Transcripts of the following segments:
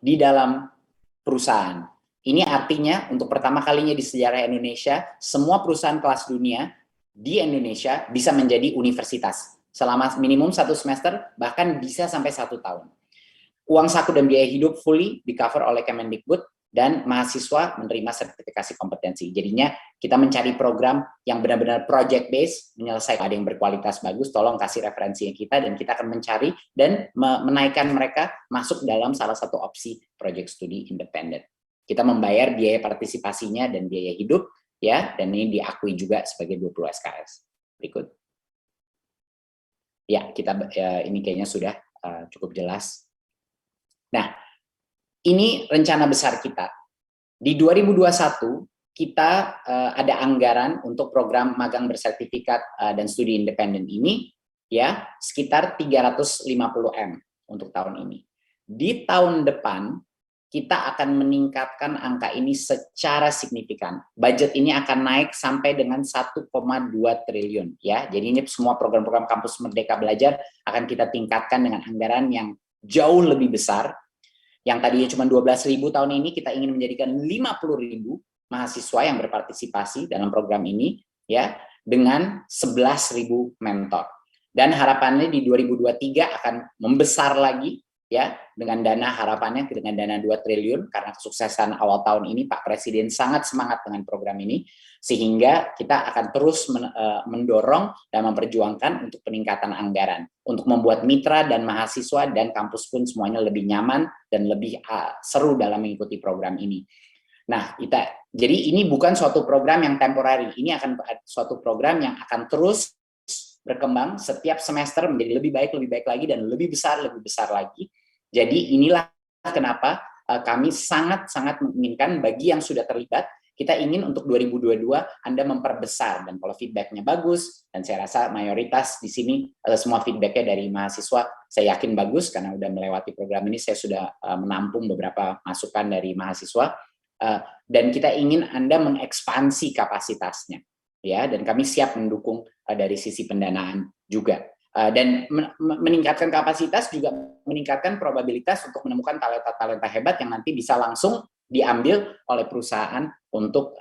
di dalam perusahaan. Ini artinya untuk pertama kalinya di sejarah Indonesia, semua perusahaan kelas dunia di Indonesia bisa menjadi universitas selama minimum 1 semester, bahkan bisa sampai 1 tahun. Uang saku dan biaya hidup fully di cover oleh Kemendikbud, dan mahasiswa menerima sertifikasi kompetensi. Jadinya kita mencari program yang benar-benar project based, menyelesaikan, ada yang berkualitas bagus, tolong kasih referensinya kita, dan kita akan mencari dan menaikkan mereka masuk dalam salah satu opsi project studi independen. Kita membayar biaya partisipasinya dan biaya hidup, ya, dan ini diakui juga sebagai 20 SKS. Berikut. Ya, ini kayaknya sudah cukup jelas. Nah, ini rencana besar kita. Di 2021, kita ada anggaran untuk program magang bersertifikat dan studi independen ini, ya, sekitar 350 M untuk tahun ini. Di tahun depan, kita akan meningkatkan angka ini secara signifikan. Budget ini akan naik sampai dengan 1,2 triliun. Ya. Jadi ini semua program-program Kampus Merdeka Belajar akan kita tingkatkan dengan anggaran yang jauh lebih besar. Yang tadinya cuma 12.000 tahun ini, kita ingin menjadikan 50.000 mahasiswa yang berpartisipasi dalam program ini, ya, dengan 11.000 mentor. Dan harapannya di 2023 akan membesar lagi, ya, dengan dana, harapannya dengan dana 2 triliun, karena kesuksesan awal tahun ini Pak Presiden sangat semangat dengan program ini, sehingga kita akan terus mendorong dan memperjuangkan untuk peningkatan anggaran, untuk membuat mitra dan mahasiswa dan kampus pun semuanya lebih nyaman dan lebih seru dalam mengikuti program ini. Nah, jadi ini bukan suatu program yang temporary, ini akan suatu program yang akan terus berkembang setiap semester menjadi lebih baik lagi, dan lebih besar lagi. Jadi inilah kenapa kami sangat-sangat menginginkan bagi yang sudah terlibat, kita ingin untuk 2022 Anda memperbesar, dan kalau feedbacknya bagus, dan saya rasa mayoritas di sini semua feedbacknya dari mahasiswa, saya yakin bagus karena udah melewati program ini, saya sudah menampung beberapa masukan dari mahasiswa, dan kita ingin Anda mengekspansi kapasitasnya, ya, dan kami siap mendukung dari sisi pendanaan juga. Dan meningkatkan kapasitas juga meningkatkan probabilitas untuk menemukan talenta-talenta hebat yang nanti bisa langsung diambil oleh perusahaan untuk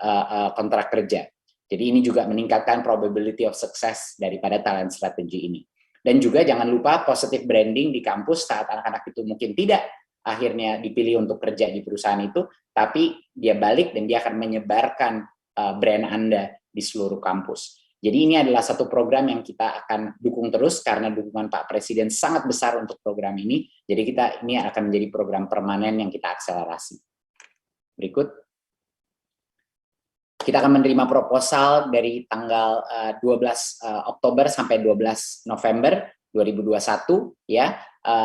kontrak kerja. Jadi ini juga meningkatkan probability of success daripada talent strategy ini. Dan juga jangan lupa positive branding di kampus saat anak-anak itu mungkin tidak akhirnya dipilih untuk kerja di perusahaan itu, tapi dia balik dan dia akan menyebarkan brand Anda di seluruh kampus. Jadi ini adalah satu program yang kita akan dukung terus karena dukungan Pak Presiden sangat besar untuk program ini. Jadi ini akan menjadi program permanen yang kita akselerasi. Berikut. Kita akan menerima proposal dari tanggal 12 Oktober sampai 12 November 2021, ya.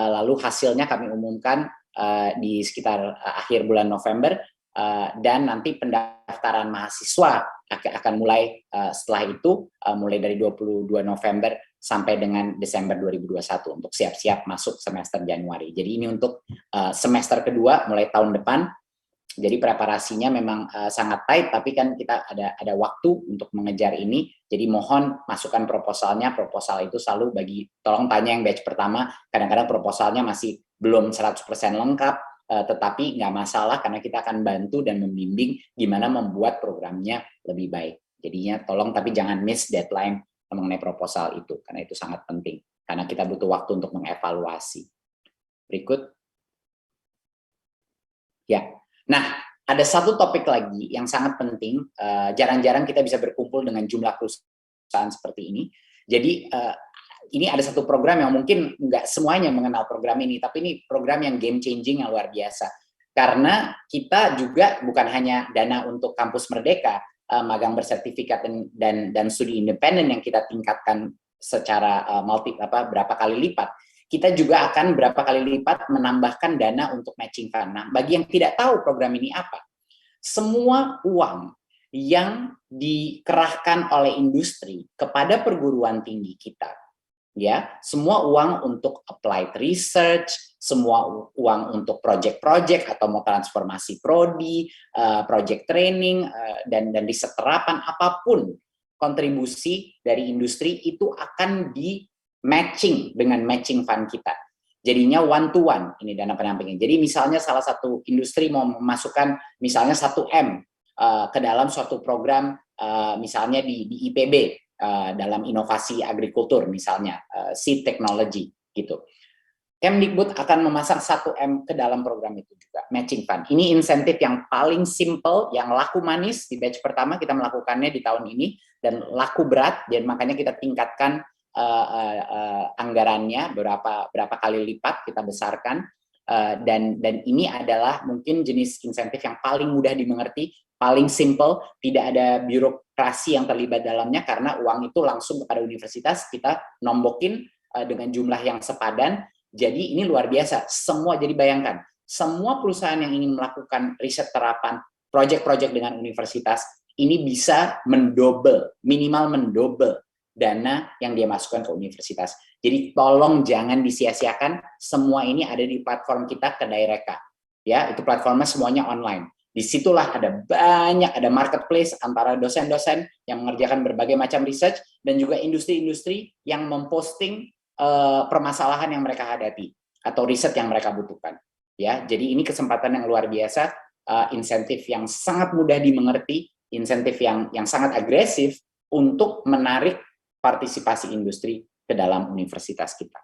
Lalu hasilnya kami umumkan di sekitar akhir bulan November, dan nanti pendaftaran mahasiswa akan mulai setelah itu, mulai dari 22 November sampai dengan Desember 2021 untuk siap-siap masuk semester Januari. Jadi ini untuk semester kedua mulai tahun depan. Jadi preparasinya memang sangat tight, tapi kan kita ada waktu untuk mengejar ini. Jadi mohon masukan proposalnya. Proposal itu selalu tolong tanya yang batch pertama, kadang-kadang proposalnya masih belum 100% lengkap, tetapi nggak masalah karena kita akan bantu dan membimbing gimana membuat programnya lebih baik. Jadinya tolong tapi jangan miss deadline mengenai proposal itu, karena itu sangat penting. Karena kita butuh waktu untuk mengevaluasi. Berikut. Ya. Nah, ada satu topik lagi yang sangat penting, jarang-jarang kita bisa berkumpul dengan jumlah perusahaan seperti ini. Jadi, ini ada satu program yang mungkin nggak semuanya mengenal program ini, tapi ini program yang game changing yang luar biasa. Karena kita juga bukan hanya dana untuk Kampus Merdeka, magang bersertifikat dan studi independen yang kita tingkatkan secara berapa kali lipat. Kita juga akan berapa kali lipat menambahkan dana untuk matching fund. Nah, bagi yang tidak tahu program ini apa, semua uang yang dikerahkan oleh industri kepada perguruan tinggi kita, ya, semua uang untuk applied research, semua uang untuk project-project atau mau transformasi prodi, project training, dan riset terapan, apapun kontribusi dari industri itu akan di matching dengan matching fund kita. jadinya one to one ini dana pendampingnya. Jadi misalnya salah satu industri mau memasukkan misalnya 1M ke dalam suatu program misalnya di IPB dalam inovasi agrikultur misalnya seed technology gitu. Kemdikbud akan memasang 1M ke dalam program itu juga, matching fund. Ini insentif yang paling simple, yang laku manis di batch pertama kita melakukannya di tahun ini, dan laku berat, dan makanya kita tingkatkan anggarannya berapa kali lipat kita besarkan, dan ini adalah mungkin jenis insentif yang paling mudah dimengerti, paling simple, tidak ada birokrasi yang terlibat dalamnya, karena uang itu langsung kepada universitas, kita nombokin dengan jumlah yang sepadan. Jadi ini luar biasa, semua. Jadi bayangkan, semua perusahaan yang ingin melakukan riset terapan, proyek-proyek dengan universitas, ini bisa minimal mendobel dana yang dia masukkan ke universitas. Jadi tolong jangan disia-siakan, semua ini ada di platform kita Kedaireka. Ya, itu platformnya semuanya online. Disitulah ada marketplace antara dosen-dosen yang mengerjakan berbagai macam research, dan juga industri-industri yang memposting permasalahan yang mereka hadapi atau riset yang mereka butuhkan. Ya, jadi ini kesempatan yang luar biasa, insentif yang sangat mudah dimengerti, insentif yang sangat agresif untuk menarik partisipasi industri ke dalam universitas kita.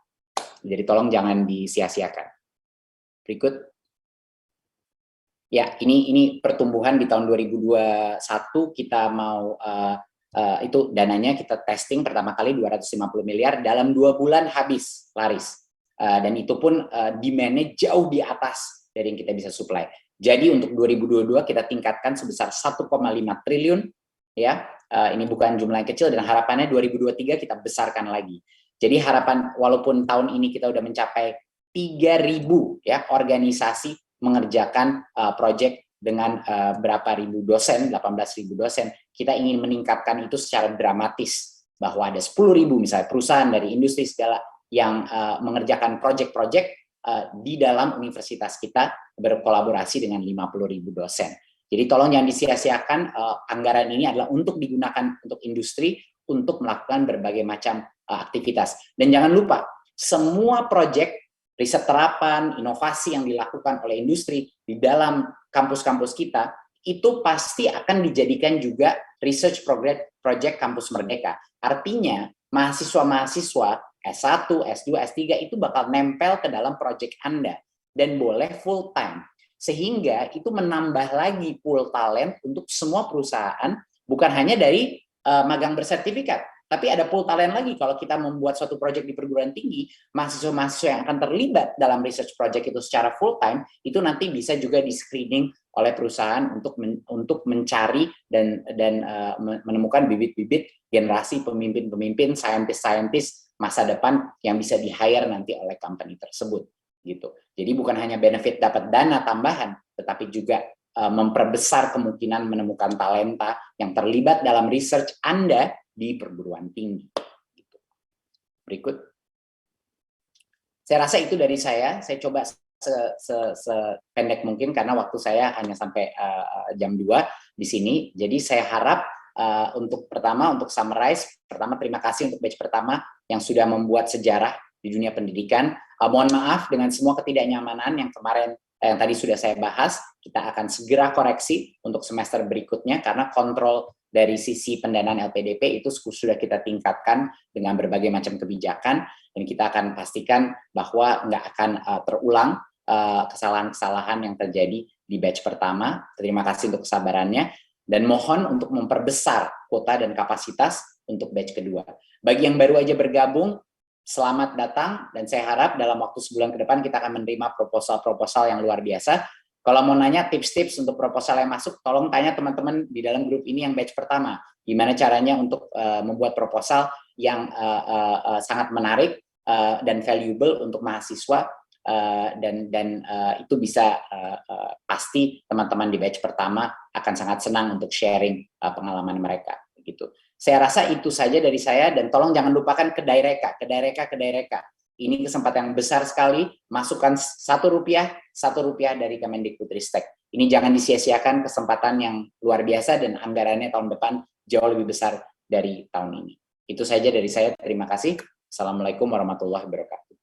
Jadi tolong jangan disia-siakan. Berikut. Ya, ini pertumbuhan di tahun 2021 kita mau itu dananya kita testing pertama kali 250 miliar, dalam 2 bulan habis, laris. Dan itu pun demand-nya jauh di atas dari yang kita bisa supply. Jadi untuk 2022 kita tingkatkan sebesar 1,5 triliun, ya. Ini bukan jumlah yang kecil, dan harapannya 2023 kita besarkan lagi. Jadi harapan, walaupun tahun ini kita udah mencapai 3.000 ya organisasi mengerjakan proyek dengan berapa ribu dosen, 18.000 dosen, kita ingin meningkatkan itu secara dramatis, bahwa ada 10.000 misalnya perusahaan dari industri segala yang mengerjakan proyek-proyek di dalam universitas kita berkolaborasi dengan 50.000 dosen. Jadi tolong jangan disia-siakan, anggaran ini adalah untuk digunakan untuk industri, untuk melakukan berbagai macam aktivitas. Dan jangan lupa, semua proyek riset terapan, inovasi yang dilakukan oleh industri di dalam kampus-kampus kita, itu pasti akan dijadikan juga research project kampus Merdeka. Artinya, mahasiswa-mahasiswa S1, S2, S3 itu bakal nempel ke dalam proyek Anda, dan boleh full time. Sehingga itu menambah lagi pool talent untuk semua perusahaan, bukan hanya dari magang bersertifikat, tapi ada pool talent lagi. Kalau kita membuat suatu proyek di perguruan tinggi, mahasiswa-mahasiswa yang akan terlibat dalam research project itu secara full time, itu nanti bisa juga di screening oleh perusahaan untuk mencari dan menemukan bibit-bibit generasi pemimpin-pemimpin, saintis-saintis masa depan yang bisa di-hire nanti oleh company tersebut, gitu. Jadi bukan hanya benefit dapat dana tambahan, tetapi juga memperbesar kemungkinan menemukan talenta yang terlibat dalam research Anda di perguruan tinggi. Berikut. Saya rasa itu dari saya coba sependek mungkin karena waktu saya hanya sampai jam 2 di sini. Jadi saya harap untuk summarize, pertama terima kasih untuk batch pertama yang sudah membuat sejarah di dunia pendidikan. Mohon maaf dengan semua ketidaknyamanan yang kemarin yang tadi sudah saya bahas, kita akan segera koreksi untuk semester berikutnya karena kontrol dari sisi pendanaan LPDP itu sudah kita tingkatkan dengan berbagai macam kebijakan, dan kita akan pastikan bahwa nggak akan terulang kesalahan-kesalahan yang terjadi di batch pertama. Terima kasih untuk kesabarannya, dan mohon untuk memperbesar kuota dan kapasitas untuk batch kedua. Bagi yang baru aja bergabung, selamat datang, dan saya harap dalam waktu sebulan ke depan kita akan menerima proposal-proposal yang luar biasa. Kalau mau nanya tips-tips untuk proposal yang masuk, tolong tanya teman-teman di dalam grup ini yang batch pertama. Gimana caranya untuk membuat proposal yang sangat menarik dan valuable untuk mahasiswa, dan itu bisa pasti teman-teman di batch pertama akan sangat senang untuk sharing pengalaman mereka. Gitu. Saya rasa itu saja dari saya, dan tolong jangan lupakan Kedaireka. Ini kesempatan yang besar sekali, masukkan Rp1 dari Kemendikbudristek. Ini jangan disia-siakan, kesempatan yang luar biasa, dan anggarannya tahun depan jauh lebih besar dari tahun ini. Itu saja dari saya, terima kasih. Assalamualaikum warahmatullahi wabarakatuh.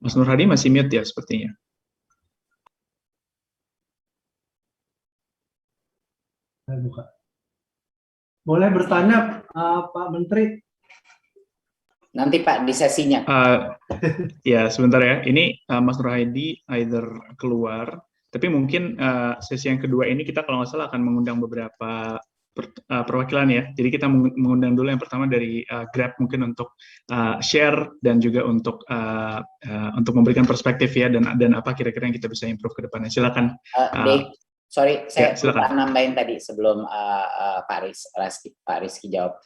Mas Nur Hadi masih mute ya sepertinya. Saya buka. Boleh bertanya, Pak Menteri? Nanti Pak di sesinya. Ya sebentar ya. Ini Mas Nur Hadi either keluar, tapi mungkin sesi yang kedua ini kita kalau nggak salah akan mengundang beberapa perwakilan ya. Jadi kita mengundang dulu yang pertama dari Grab mungkin untuk share dan juga untuk memberikan perspektif ya dan apa kira-kira yang kita bisa improve ke depannya. Silakan. Dave, sorry, saya ya, lupa nambahin tadi sebelum Pak Rizky jawab.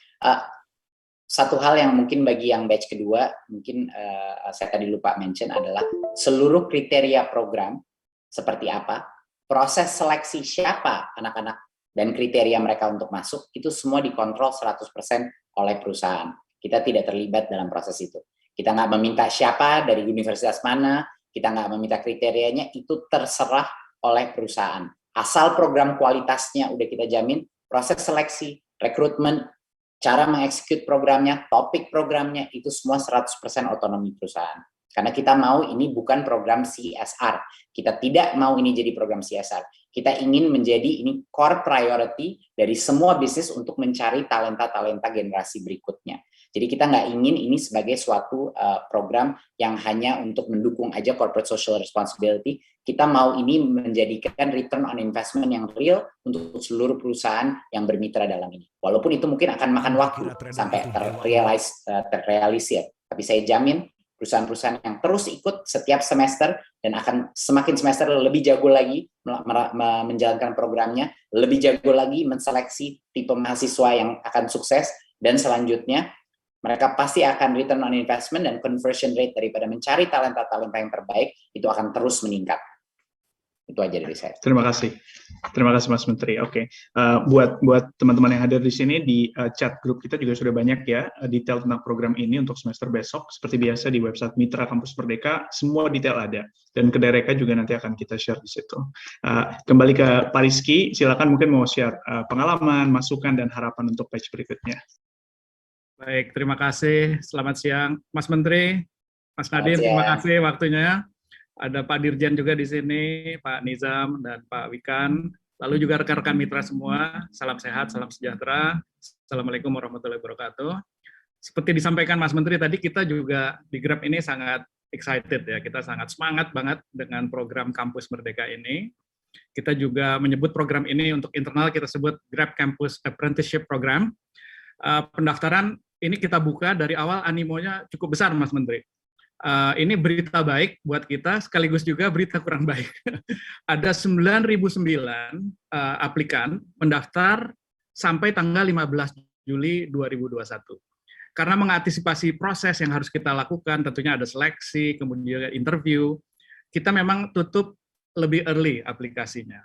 Satu hal yang mungkin bagi yang batch kedua, mungkin saya tadi lupa mention adalah seluruh kriteria program seperti apa, proses seleksi siapa anak-anak dan kriteria mereka untuk masuk, itu semua dikontrol 100% oleh perusahaan. Kita tidak terlibat dalam proses itu. Kita nggak meminta siapa dari universitas mana, kita nggak meminta kriterianya, itu terserah oleh perusahaan. Asal program kualitasnya udah kita jamin, proses seleksi, rekrutmen, cara mengeksekut programnya, topik programnya, itu semua 100% otonomi perusahaan. Karena kita mau ini bukan program CSR. Kita tidak mau ini jadi program CSR. Kita ingin menjadi ini core priority dari semua bisnis untuk mencari talenta-talenta generasi berikutnya. Jadi kita nggak ingin ini sebagai suatu program yang hanya untuk mendukung aja corporate social responsibility. Kita mau ini menjadikan return on investment yang real untuk seluruh perusahaan yang bermitra dalam ini. Walaupun itu mungkin akan makan waktu sampai terrealisir. Tapi saya jamin perusahaan-perusahaan yang terus ikut setiap semester dan akan semakin semester lebih jago lagi menjalankan programnya, lebih jago lagi menseleksi tipe mahasiswa yang akan sukses, dan selanjutnya mereka pasti akan return on investment dan conversion rate daripada mencari talenta-talenta yang terbaik itu akan terus meningkat. Itu aja dari saya. Terima kasih Mas Menteri. Oke, buat teman-teman yang hadir di sini di chat grup kita juga sudah banyak ya detail tentang program ini untuk semester besok. Seperti biasa di website Mitra Kampus Merdeka semua detail ada, dan ke Dereka juga nanti akan kita share di situ. Kembali ke Pak Rizky, silakan mungkin mau share pengalaman, masukan dan harapan untuk batch berikutnya. Baik, terima kasih. Selamat siang, Mas Menteri, Mas Nadiem. Terima kasih waktunya. Ada Pak Dirjen juga di sini, Pak Nizam dan Pak Wikan. Lalu juga rekan-rekan mitra semua. Salam sehat, salam sejahtera. Assalamualaikum warahmatullahi wabarakatuh. Seperti disampaikan Mas Menteri tadi, kita juga di Grab ini sangat excited ya. Kita sangat semangat banget dengan program Kampus Merdeka ini. Kita juga menyebut program ini untuk internal kita sebut Grab Campus Apprenticeship Program. Pendaftaran ini kita buka dari awal animonya cukup besar, Mas Menteri. Ini berita baik buat kita, sekaligus juga berita kurang baik. Ada 9.009 aplikan mendaftar sampai tanggal 15 Juli 2021. Karena mengantisipasi proses yang harus kita lakukan, tentunya ada seleksi, kemudian interview, kita memang tutup lebih early aplikasinya.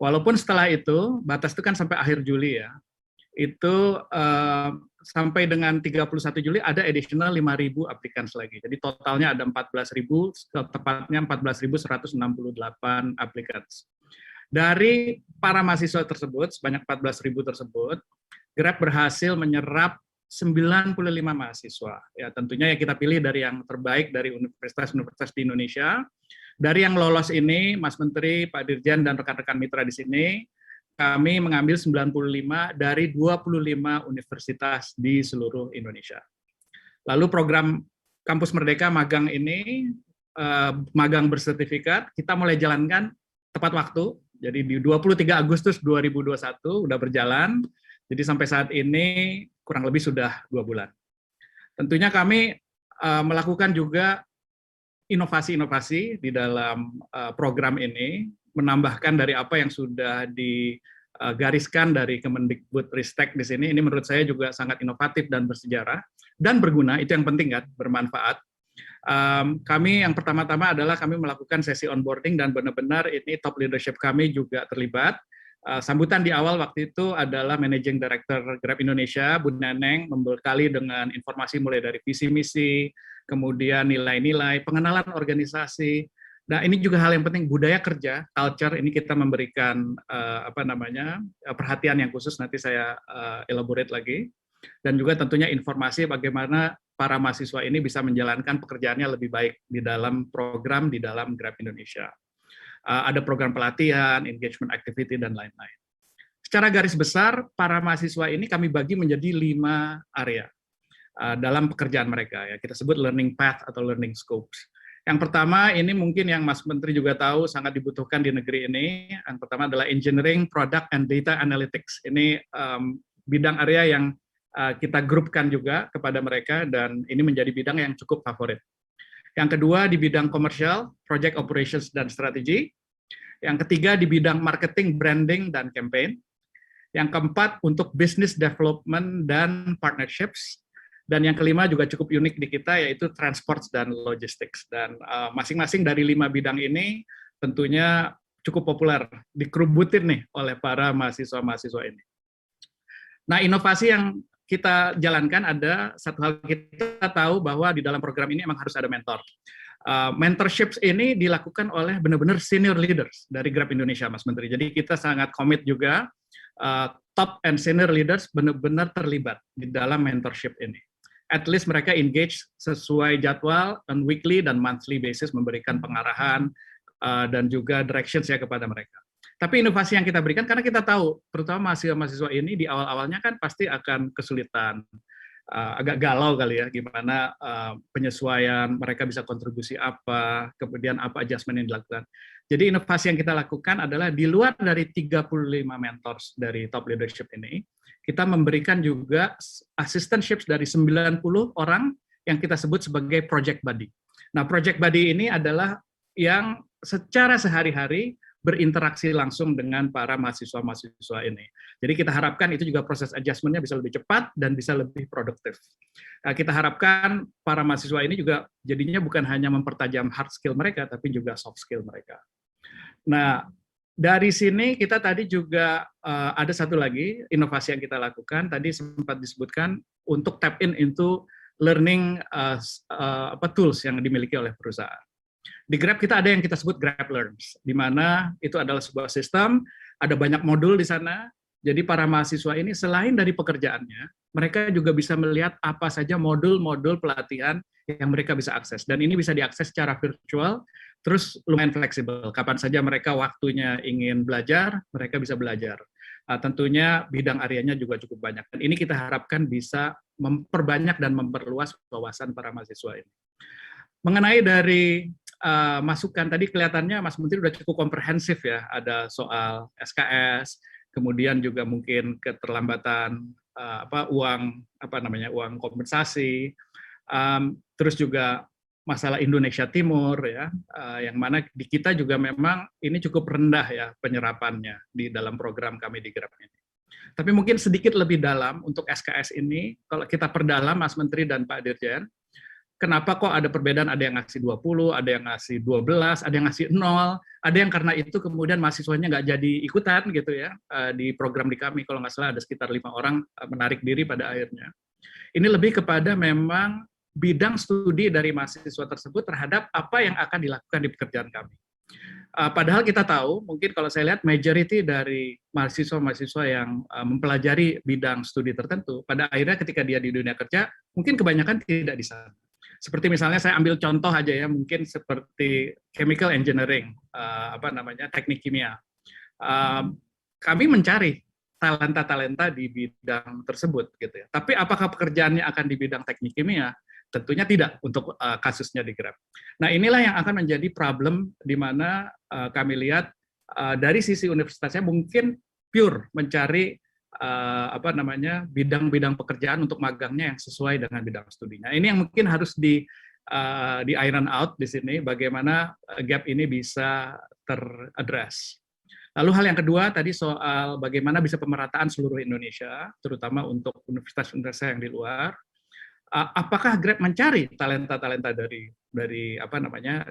Walaupun setelah itu, batas itu kan sampai akhir Juli ya, itu sampai dengan 31 Juli ada additional 5.000 aplikan lagi. Jadi totalnya ada 14.000, tepatnya 14.168 aplikan. Dari para mahasiswa tersebut, sebanyak 14.000 tersebut, Grab berhasil menyerap 95 mahasiswa. Ya, tentunya yang kita pilih dari yang terbaik dari universitas-universitas di Indonesia. Dari yang lolos ini, Mas Menteri, Pak Dirjen, dan rekan-rekan mitra di sini, kami mengambil 95 dari 25 universitas di seluruh Indonesia. Lalu program Kampus Merdeka magang ini, magang bersertifikat, kita mulai jalankan tepat waktu. Jadi di 23 Agustus 2021 udah berjalan, jadi sampai saat ini kurang lebih sudah 2 bulan. Tentunya kami melakukan juga inovasi-inovasi di dalam program ini, menambahkan dari apa yang sudah digariskan dari Kemendikbudristek di sini. Ini menurut saya juga sangat inovatif dan bersejarah dan berguna. Itu yang penting kan, bermanfaat. Kami yang pertama-tama adalah kami melakukan sesi onboarding dan benar-benar ini top leadership kami juga terlibat. Sambutan di awal waktu itu adalah Managing Director Grab Indonesia, Bu Neneng, membekali dengan informasi mulai dari visi misi, kemudian nilai-nilai, pengenalan organisasi. Nah, ini juga hal yang penting, budaya kerja, culture, ini kita memberikan perhatian yang khusus, nanti saya elaborate lagi. dan juga tentunya informasi bagaimana para mahasiswa ini bisa menjalankan pekerjaannya lebih baik di dalam program di dalam Grab Indonesia. Ada program pelatihan, engagement activity, dan lain-lain. Secara garis besar, para mahasiswa ini kami bagi menjadi 5 area dalam pekerjaan mereka. Ya, kita sebut learning path atau learning scopes. Yang pertama, ini mungkin yang Mas Menteri juga tahu sangat dibutuhkan di negeri ini. Yang pertama adalah engineering, product, and data analytics. Ini bidang area yang kita grupkan juga kepada mereka, dan ini menjadi bidang yang cukup favorit. Yang kedua di bidang komersial, project operations dan strategi. Yang ketiga di bidang marketing, branding, dan campaign. Yang keempat untuk business development dan partnerships. Dan yang kelima juga cukup unik di kita, yaitu transport dan logistics. Dan masing-masing dari 5 bidang ini tentunya cukup populer, dikerubutin nih oleh para mahasiswa-mahasiswa ini. Nah, inovasi yang kita jalankan ada satu hal, kita tahu bahwa di dalam program ini memang harus ada mentor. Mentorships ini dilakukan oleh benar-benar senior leaders dari Grab Indonesia, Mas Menteri. Jadi kita sangat komit juga top and senior leaders benar-benar terlibat di dalam mentorship ini. At least mereka engage sesuai jadwal on weekly dan monthly basis, memberikan pengarahan dan juga directions ya kepada mereka. Tapi inovasi yang kita berikan, karena kita tahu, terutama mahasiswa-mahasiswa ini di awal-awalnya kan pasti akan kesulitan, agak galau kali ya, gimana penyesuaian, mereka bisa kontribusi apa, kemudian apa adjustment yang dilakukan. Jadi inovasi yang kita lakukan adalah di luar dari 35 mentors dari top leadership ini, kita memberikan juga assistantships dari 90 orang yang kita sebut sebagai project buddy. Nah, project buddy ini adalah yang secara sehari-hari berinteraksi langsung dengan para mahasiswa-mahasiswa ini. Jadi kita harapkan itu juga proses adjustment-nya bisa lebih cepat dan bisa lebih produktif. Kita harapkan para mahasiswa ini juga jadinya bukan hanya mempertajam hard skill mereka, tapi juga soft skill mereka. Nah, dari sini kita tadi juga ada satu lagi inovasi yang kita lakukan, tadi sempat disebutkan untuk tap into learning tools yang dimiliki oleh perusahaan. Di Grab kita ada yang kita sebut Grab Learns, di mana itu adalah sebuah sistem, ada banyak modul di sana, jadi para mahasiswa ini selain dari pekerjaannya, mereka juga bisa melihat apa saja modul-modul pelatihan yang mereka bisa akses. Dan ini bisa diakses secara virtual, terus lumayan fleksibel. Kapan saja mereka waktunya ingin belajar, mereka bisa belajar. Tentunya bidang areanya juga cukup banyak. Dan ini kita harapkan bisa memperbanyak dan memperluas wawasan para mahasiswa ini. Mengenai dari masukan tadi kelihatannya Mas Menteri sudah cukup komprehensif ya, ada soal SKS, kemudian juga mungkin keterlambatan uang kompensasi, terus juga masalah Indonesia Timur ya, yang mana di kita juga memang ini cukup rendah ya penyerapannya di dalam program kami di Grab ini. Tapi mungkin sedikit lebih dalam untuk SKS ini, kalau kita perdalam Mas Menteri dan Pak Dirjen, kenapa kok ada perbedaan, ada yang ngasih 20, ada yang ngasih 12, ada yang ngasih 0, ada yang karena itu kemudian mahasiswanya nggak jadi ikutan gitu ya, di program di kami, kalau nggak salah ada sekitar 5 orang menarik diri pada akhirnya. Ini lebih kepada memang bidang studi dari mahasiswa tersebut terhadap apa yang akan dilakukan di pekerjaan kami. Padahal kita tahu, mungkin kalau saya lihat majority dari mahasiswa-mahasiswa yang mempelajari bidang studi tertentu, pada akhirnya ketika dia di dunia kerja, mungkin kebanyakan tidak di sana. Seperti misalnya saya ambil contoh aja ya, mungkin seperti chemical engineering, teknik kimia. Kami mencari talenta-talenta di bidang tersebut gitu ya. Tapi apakah pekerjaannya akan di bidang teknik kimia? Tentunya tidak untuk kasusnya di Grab. Nah, inilah yang akan menjadi problem di mana kami lihat dari sisi universitasnya mungkin pure mencari bidang-bidang pekerjaan untuk magangnya yang sesuai dengan bidang studinya. Ini yang mungkin harus di iron out di sini, bagaimana gap ini bisa teraddress. Lalu hal yang kedua tadi soal bagaimana bisa pemerataan seluruh Indonesia, terutama untuk universitas-universitas yang di luar. Apakah Grab mencari talenta-talenta dari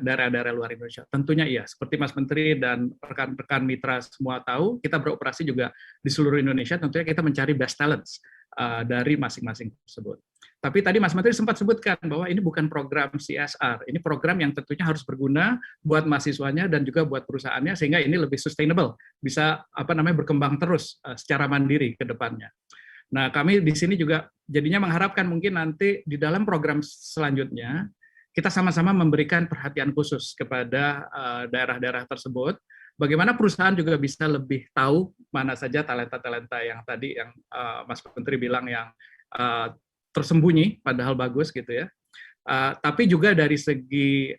daerah-daerah luar Indonesia? Tentunya iya. Seperti Mas Menteri dan rekan-rekan mitra semua tahu, kita beroperasi juga di seluruh Indonesia. Tentunya kita mencari best talents dari masing-masing tersebut. Tapi tadi Mas Menteri sempat sebutkan bahwa ini bukan program CSR. Ini program yang tentunya harus berguna buat mahasiswanya dan juga buat perusahaannya sehingga ini lebih sustainable, bisa berkembang terus secara mandiri ke depannya. Nah, kami di sini juga jadinya mengharapkan mungkin nanti di dalam program selanjutnya kita sama-sama memberikan perhatian khusus kepada daerah-daerah tersebut. Bagaimana perusahaan juga bisa lebih tahu mana saja talenta-talenta yang tadi yang Mas Menteri bilang yang tersembunyi, padahal bagus gitu ya. Tapi juga dari segi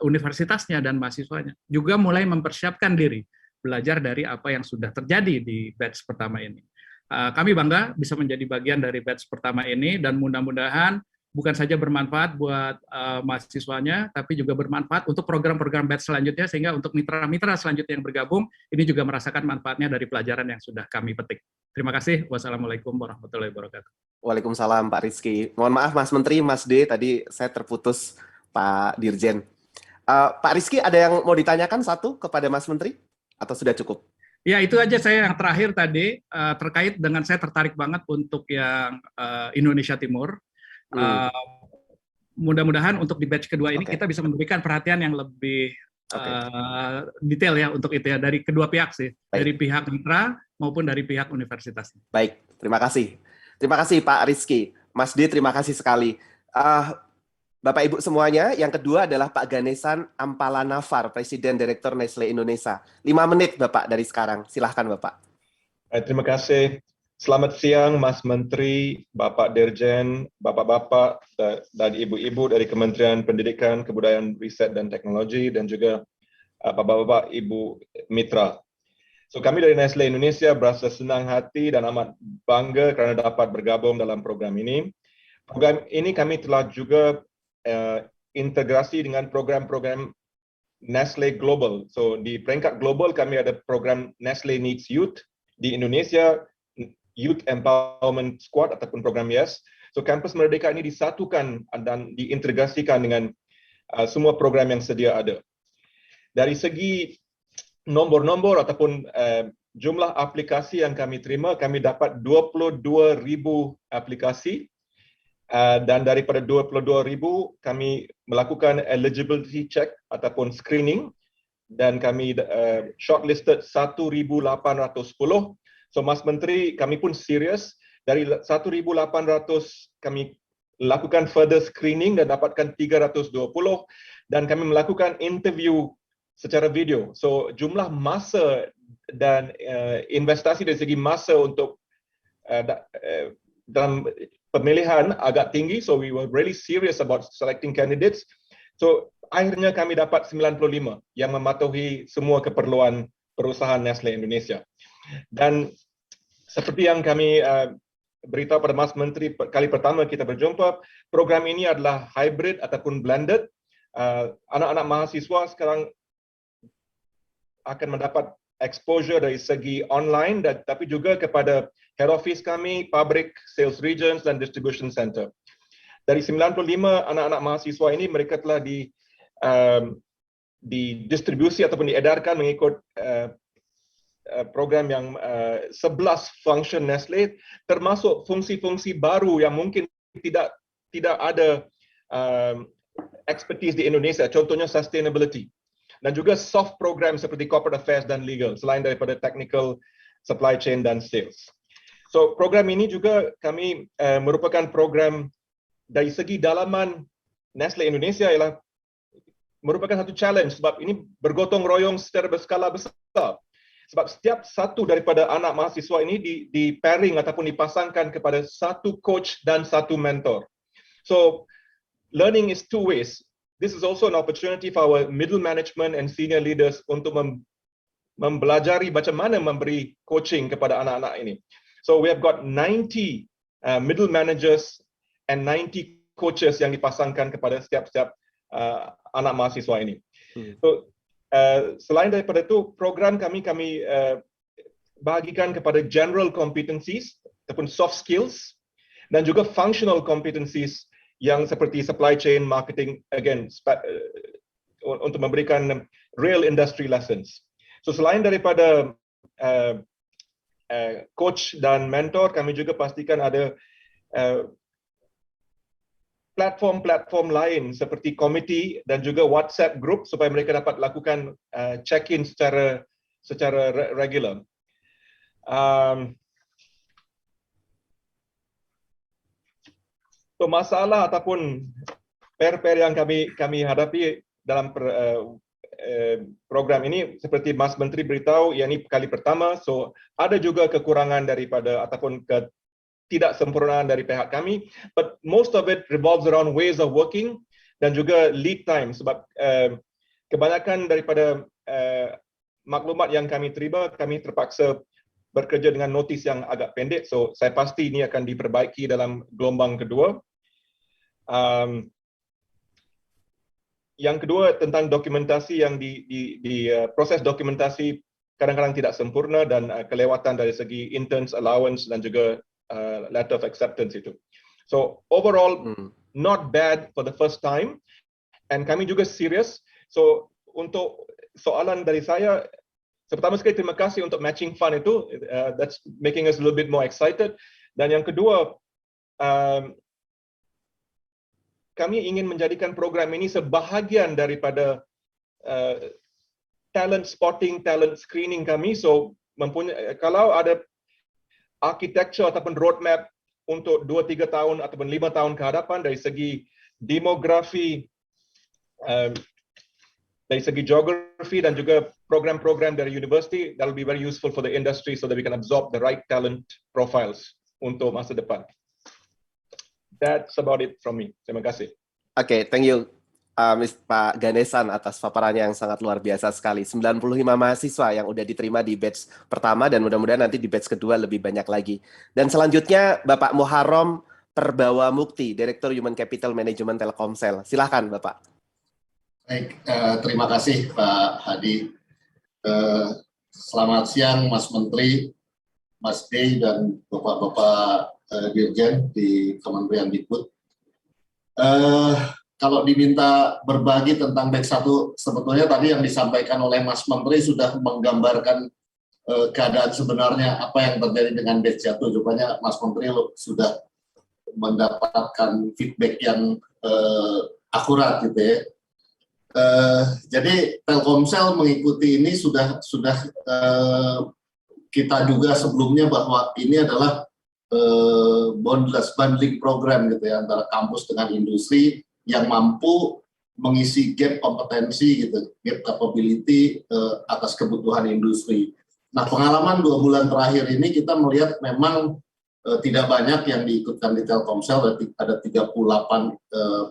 universitasnya dan mahasiswanya juga mulai mempersiapkan diri belajar dari apa yang sudah terjadi di batch pertama ini. Kami bangga bisa menjadi bagian dari batch pertama ini dan mudah-mudahan bukan saja bermanfaat buat mahasiswanya, tapi juga bermanfaat untuk program-program batch selanjutnya, sehingga untuk mitra-mitra selanjutnya yang bergabung, ini juga merasakan manfaatnya dari pelajaran yang sudah kami petik. Terima kasih. Wassalamualaikum warahmatullahi wabarakatuh. Waalaikumsalam Pak Rizky. Mohon maaf Mas Menteri, Mas D, tadi saya terputus Pak Dirjen. Pak Rizky, ada yang mau ditanyakan satu kepada Mas Menteri? Atau sudah cukup? Ya, itu aja saya yang terakhir tadi, terkait dengan saya tertarik banget untuk yang Indonesia Timur. Mudah-mudahan untuk di batch kedua ini kita bisa memberikan perhatian yang lebih detail ya untuk itu ya, dari kedua pihak sih, dari pihak mitra maupun dari pihak universitas. Baik, terima kasih. Terima kasih Pak Rizky. Mas D, terima kasih sekali. Bapak Ibu semuanya, yang kedua adalah Pak Ganesan Ampalanafar, Presiden Direktur Nestle Indonesia. 5 menit Bapak dari sekarang, silahkan Bapak. Terima kasih. Selamat siang Mas Menteri, Bapak Dirjen, Bapak-Bapak dan Ibu-Ibu dari Kementerian Pendidikan, Kebudayaan, Riset dan Teknologi, dan juga Bapak-Bapak, Ibu Mitra. So, kami dari Nestle Indonesia berasa senang hati dan amat bangga kerana dapat bergabung dalam program ini. Program ini kami telah juga integrasi dengan program-program Nestle Global. So, di peringkat global kami ada program Nestle Needs Youth. Di Indonesia, Youth Empowerment Squad ataupun program YES. So, Kampus Merdeka ini disatukan dan diintegrasikan dengan semua program yang sedia ada. Dari segi nombor-nombor ataupun jumlah aplikasi yang kami terima, kami dapat 22,000 aplikasi. Dan daripada 22,000, kami melakukan eligibility check ataupun screening dan kami shortlisted 1,810. So, Mas Menteri, kami pun serius. Dari 1,800 kami lakukan further screening dan dapatkan 320 dan kami melakukan interview secara video. So, jumlah masa dan investasi dari segi masa untuk dalam pemilihan agak tinggi. So, we were really serious about selecting candidates. So, akhirnya kami dapat 95 yang mematuhi semua keperluan perusahaan Nestle Indonesia. Dan seperti yang kami beritahu pada Mas Menteri kali pertama kita berjumpa, program ini adalah hybrid ataupun blended. Anak-anak mahasiswa sekarang akan mendapat exposure dari segi online, tapi juga kepada head office kami, pabrik, sales regions, dan distribution center. Dari 95 anak-anak mahasiswa ini, mereka telah didistribusi ataupun diedarkan mengikut program yang 11 function Nestle, termasuk fungsi-fungsi baru yang mungkin tidak ada expertise di Indonesia, contohnya sustainability. Dan juga soft program seperti corporate affairs dan legal, selain daripada technical, supply chain, dan sales. So, program ini juga kami merupakan program dari segi dalaman Nestle Indonesia ialah merupakan satu challenge sebab ini bergotong royong secara berskala besar. Sebab setiap satu daripada anak mahasiswa ini di pairing ataupun dipasangkan kepada satu coach dan satu mentor. So, learning is two ways. This is also an opportunity for our middle management and senior leaders untuk mempelajari macam mana memberi coaching kepada anak-anak ini. So, we have got 90 middle managers and 90 coaches yang dipasangkan kepada setiap anak mahasiswa ini. So, selain daripada itu, program kami bahagikan kepada general competencies ataupun soft skills dan juga functional competencies yang seperti supply chain, marketing, again, untuk memberikan real industry lessons. So, selain daripada coach dan mentor, kami juga pastikan ada platform-platform lain seperti committee dan juga WhatsApp group supaya mereka dapat lakukan check-in secara regular. So masalah ataupun PR yang kami hadapi dalam program ini, seperti Mas Menteri beritahu, ini kali pertama, so ada juga kekurangan daripada ataupun ketidaksempurnaan dari pihak kami, but most of it revolves around ways of working dan juga lead time, sebab kebanyakan daripada maklumat yang kami terima, kami terpaksa bekerja dengan notis yang agak pendek, so saya pasti ini akan diperbaiki dalam gelombang kedua. Yang kedua tentang dokumentasi yang di proses dokumentasi kadang-kadang tidak sempurna dan kelewatan dari segi interns allowance dan juga letter of acceptance itu. So overall not bad for the first time, and kami juga serius. So untuk soalan dari saya, pertama sekali terima kasih untuk matching fund itu, that's making us a little bit more excited. Dan yang kedua, kami ingin menjadikan program ini sebahagian daripada talent spotting, talent screening kami. So kalau ada architecture ataupun roadmap untuk 2-3 tahun ataupun 5 tahun ke hadapan dari segi demografi, dari segi geografi dan juga program-program dari university, that will be very useful for the industry so that we can absorb the right talent profiles untuk masa depan. That's about it from me. Terima kasih. Oke, thank you Pak Ganesan atas paparannya yang sangat luar biasa sekali. 95 mahasiswa yang udah diterima di batch pertama dan mudah-mudahan nanti di batch kedua lebih banyak lagi. Dan selanjutnya Bapak Muharram Perbawa Mukti, Direktur Human Capital Management Telkomsel. Silahkan Bapak. Baik, terima kasih Pak Hadi. Selamat siang Mas Menteri, Mas Dey, dan Bapak-Bapak Dirjen di Kementerian Dikbud. Kalau diminta berbagi tentang batch 1, sebetulnya tadi yang disampaikan oleh Mas Menteri sudah menggambarkan keadaan sebenarnya apa yang terjadi dengan batch 1. Rupanya Mas Menteri sudah mendapatkan feedback yang akurat gitu ya. Jadi Telkomsel mengikuti ini sudah kita duga sebelumnya bahwa ini adalah boundless bundling program gitu ya, antara kampus dengan industri yang mampu mengisi gap kompetensi gitu, gap capability atas kebutuhan industri. Nah, pengalaman 2 bulan terakhir ini kita melihat memang tidak banyak yang diikutkan di Telkomsel, ada 38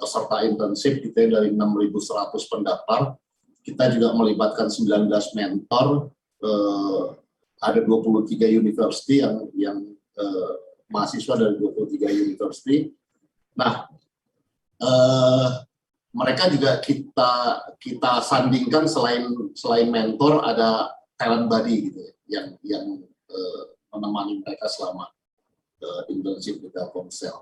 peserta internship gitu ya, dari 6.100 pendaftar. Kita juga melibatkan 19 mentor, ada 23 university yang mahasiswa dari 23 university. Nah, mereka juga kita sandingkan selain mentor ada talent buddy gitu ya, yang menemani mereka selama internship di Telkomsel.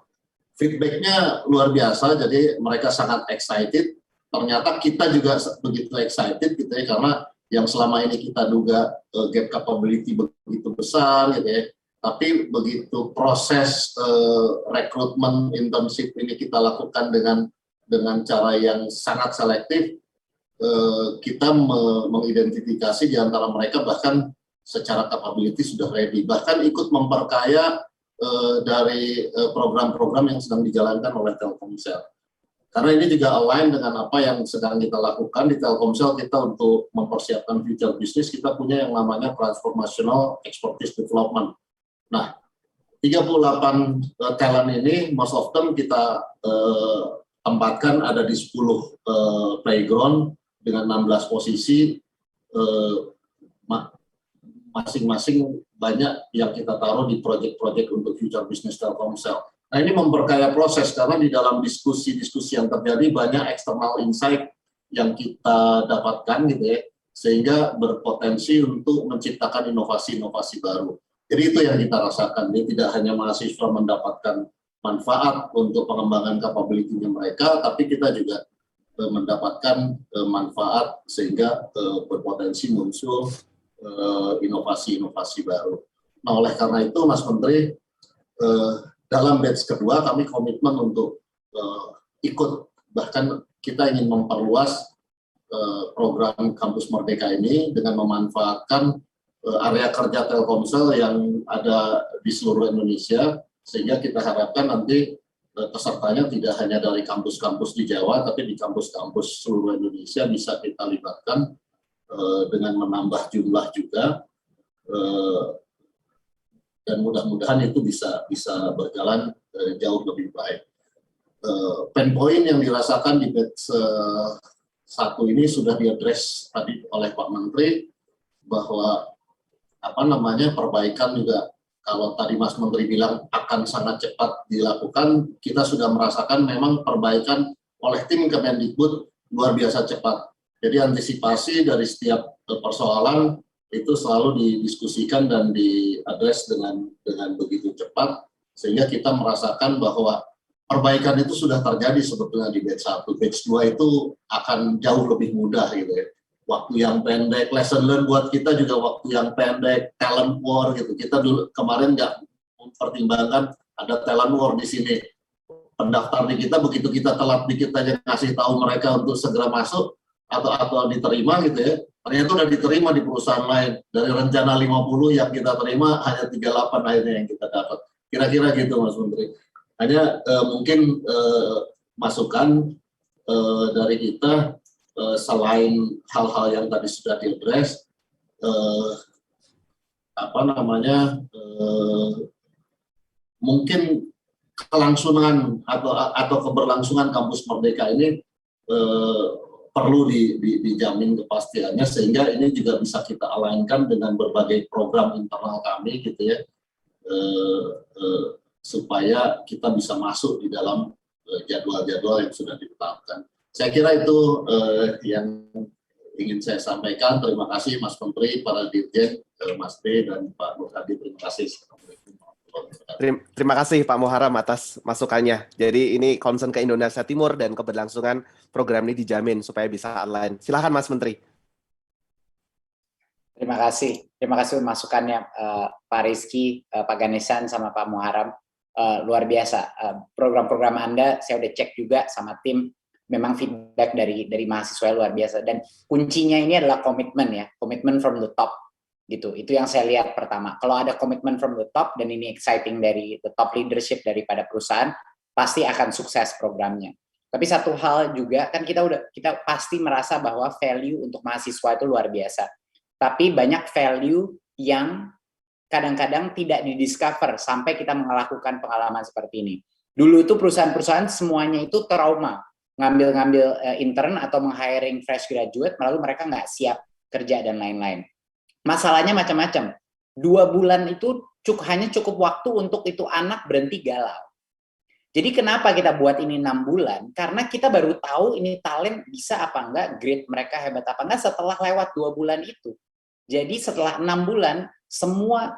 Feedbacknya luar biasa, jadi mereka sangat excited. Ternyata kita juga begitu excited gitu ya, karena yang selama ini kita duga gap capability begitu besar gitu ya. Tapi begitu proses rekrutmen internship ini kita lakukan dengan cara yang sangat selektif, kita mengidentifikasi di antara mereka bahkan secara capability sudah ready, bahkan ikut memperkaya dari program-program yang sedang dijalankan oleh Telkomsel. Karena ini juga align dengan apa yang sedang kita lakukan di Telkomsel. Kita untuk mempersiapkan future business, kita punya yang namanya Transformational Expertise Development. Nah, 38 talent ini, most of them kita tempatkan ada di 10 playground dengan 16 posisi, masing-masing banyak yang kita taruh di proyek-proyek untuk future business Telkomsel. Nah, ini memperkaya proses karena di dalam diskusi-diskusi yang terjadi banyak external insight yang kita dapatkan gitu ya, sehingga berpotensi untuk menciptakan inovasi-inovasi baru. Jadi itu yang kita rasakan, jadi tidak hanya mahasiswa mendapatkan manfaat untuk pengembangan capability-nya mereka, tapi kita juga mendapatkan manfaat sehingga berpotensi muncul inovasi-inovasi baru. Nah, oleh karena itu Mas Menteri, dalam batch kedua kami komitmen untuk ikut, bahkan kita ingin memperluas program Kampus Merdeka ini dengan memanfaatkan area kerja Telkomsel yang ada di seluruh Indonesia, sehingga kita harapkan nanti pesertanya tidak hanya dari kampus-kampus di Jawa, tapi di kampus-kampus seluruh Indonesia bisa kita libatkan dengan menambah jumlah juga, dan mudah-mudahan itu bisa berjalan jauh lebih baik. Pain point yang dirasakan di batch 1 ini sudah diadres tadi oleh Pak Menteri, bahwa perbaikan juga, kalau tadi Mas Menteri bilang akan sangat cepat dilakukan, kita sudah merasakan memang perbaikan oleh tim Kemendikbud luar biasa cepat. Jadi antisipasi dari setiap persoalan itu selalu didiskusikan dan diadres dengan begitu cepat, sehingga kita merasakan bahwa perbaikan itu sudah terjadi sebetulnya di batch 1. Batch 2 itu akan jauh lebih mudah gitu ya. Waktu yang pendek, lesson learn buat kita juga waktu yang pendek, talent war gitu. Kita dulu kemarin nggak mempertimbangkan ada talent war di sini. Pendaftar di kita, begitu kita telat dikit aja ngasih tahu mereka untuk segera masuk atau diterima gitu ya. Ternyata udah diterima di perusahaan lain. Dari rencana 50 yang kita terima, hanya 38 akhirnya yang kita dapat. Kira-kira gitu Mas Menteri. Hanya mungkin masukan dari kita, selain hal-hal yang tadi sudah diadres, mungkin kelangsungan atau keberlangsungan kampus Merdeka ini perlu dijamin kepastiannya, sehingga ini juga bisa kita alainkan dengan berbagai program internal kami gitu ya, supaya kita bisa masuk di dalam jadwal-jadwal yang sudah ditetapkan. Saya kira itu yang ingin saya sampaikan. Terima kasih Mas Menteri, para Dirjen, Mas D, dan Pak Nur Hadi. Terima kasih. Terima kasih Pak Muharrem atas masukannya. Jadi ini concern ke Indonesia Timur dan keberlangsungan program ini dijamin supaya bisa online. Silakan Mas Menteri. Terima kasih masukannya Pak Rizky, Pak Ganesan, sama Pak Muharrem. Luar biasa. Program-program Anda saya udah cek juga sama tim. Memang feedback dari mahasiswa luar biasa, dan kuncinya ini adalah komitmen ya, komitmen from the top gitu. Itu yang saya lihat pertama. Kalau ada komitmen from the top, dan ini exciting dari the top leadership daripada perusahaan, pasti akan sukses programnya. Tapi satu hal juga kan, kita pasti merasa bahwa value untuk mahasiswa itu luar biasa. Tapi banyak value yang kadang-kadang tidak didiscover sampai kita melakukan pengalaman seperti ini. Dulu itu perusahaan-perusahaan semuanya itu trauma, ngambil intern atau meng-hiring fresh graduate, lalu mereka nggak siap kerja dan lain-lain. Masalahnya macam-macam. 2 bulan itu hanya cukup waktu untuk itu anak berhenti galau. Jadi kenapa kita buat ini 6 bulan? Karena kita baru tahu ini talent bisa apa enggak, grade mereka hebat apa enggak setelah lewat 2 bulan itu. Jadi setelah 6 bulan, semua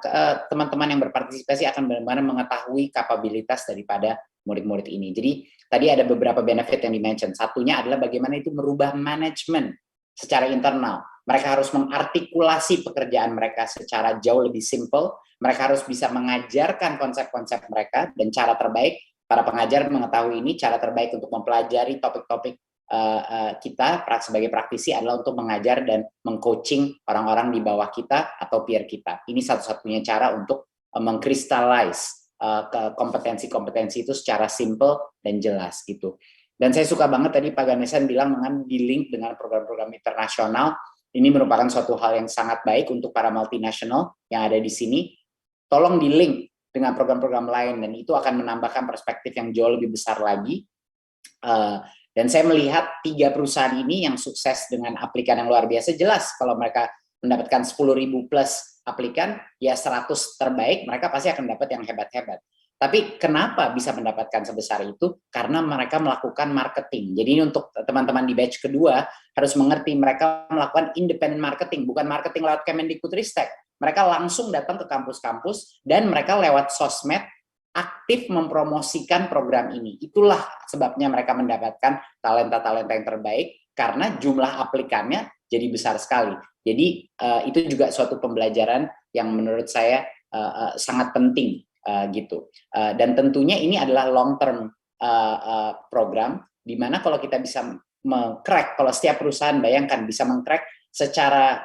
teman-teman yang berpartisipasi akan benar-benar mengetahui kapabilitas daripada murid-murid ini. Jadi tadi ada beberapa benefit yang di-mention. Satunya adalah bagaimana itu merubah manajemen secara internal. Mereka harus mengartikulasi pekerjaan mereka secara jauh lebih simple. Mereka harus bisa mengajarkan konsep-konsep mereka, dan cara terbaik para pengajar mengetahui ini, cara terbaik untuk mempelajari topik-topik kita sebagai praktisi adalah untuk mengajar dan meng-coaching orang-orang di bawah kita atau peer kita. Ini satu-satunya cara untuk mengkristalize kompetensi-kompetensi itu secara simple dan jelas gitu. Dan saya suka banget tadi Pak Ganesan bilang mengenai di-link dengan program-program internasional. Ini merupakan suatu hal yang sangat baik untuk para multinasional yang ada di sini. Tolong di-link dengan program-program lain, dan itu akan menambahkan perspektif yang jauh lebih besar lagi. Dan saya melihat 3 perusahaan ini yang sukses dengan aplikan yang luar biasa. Jelas kalau mereka mendapatkan 10.000 plus aplikan, ya 100 terbaik, mereka pasti akan dapat yang hebat-hebat. Tapi kenapa bisa mendapatkan sebesar itu? Karena mereka melakukan marketing. Jadi ini untuk teman-teman di batch kedua harus mengerti, mereka melakukan independent marketing, bukan marketing lewat Kemendikbudristek. Mereka langsung datang ke kampus-kampus, dan mereka lewat sosmed aktif mempromosikan program ini. Itulah sebabnya mereka mendapatkan talenta-talenta yang terbaik, karena jumlah aplikannya jadi besar sekali. Jadi itu juga suatu pembelajaran yang menurut saya sangat penting gitu. Dan tentunya ini adalah long term program, di mana kalau kita bisa meng-crack, kalau setiap perusahaan bayangkan bisa meng-crack secara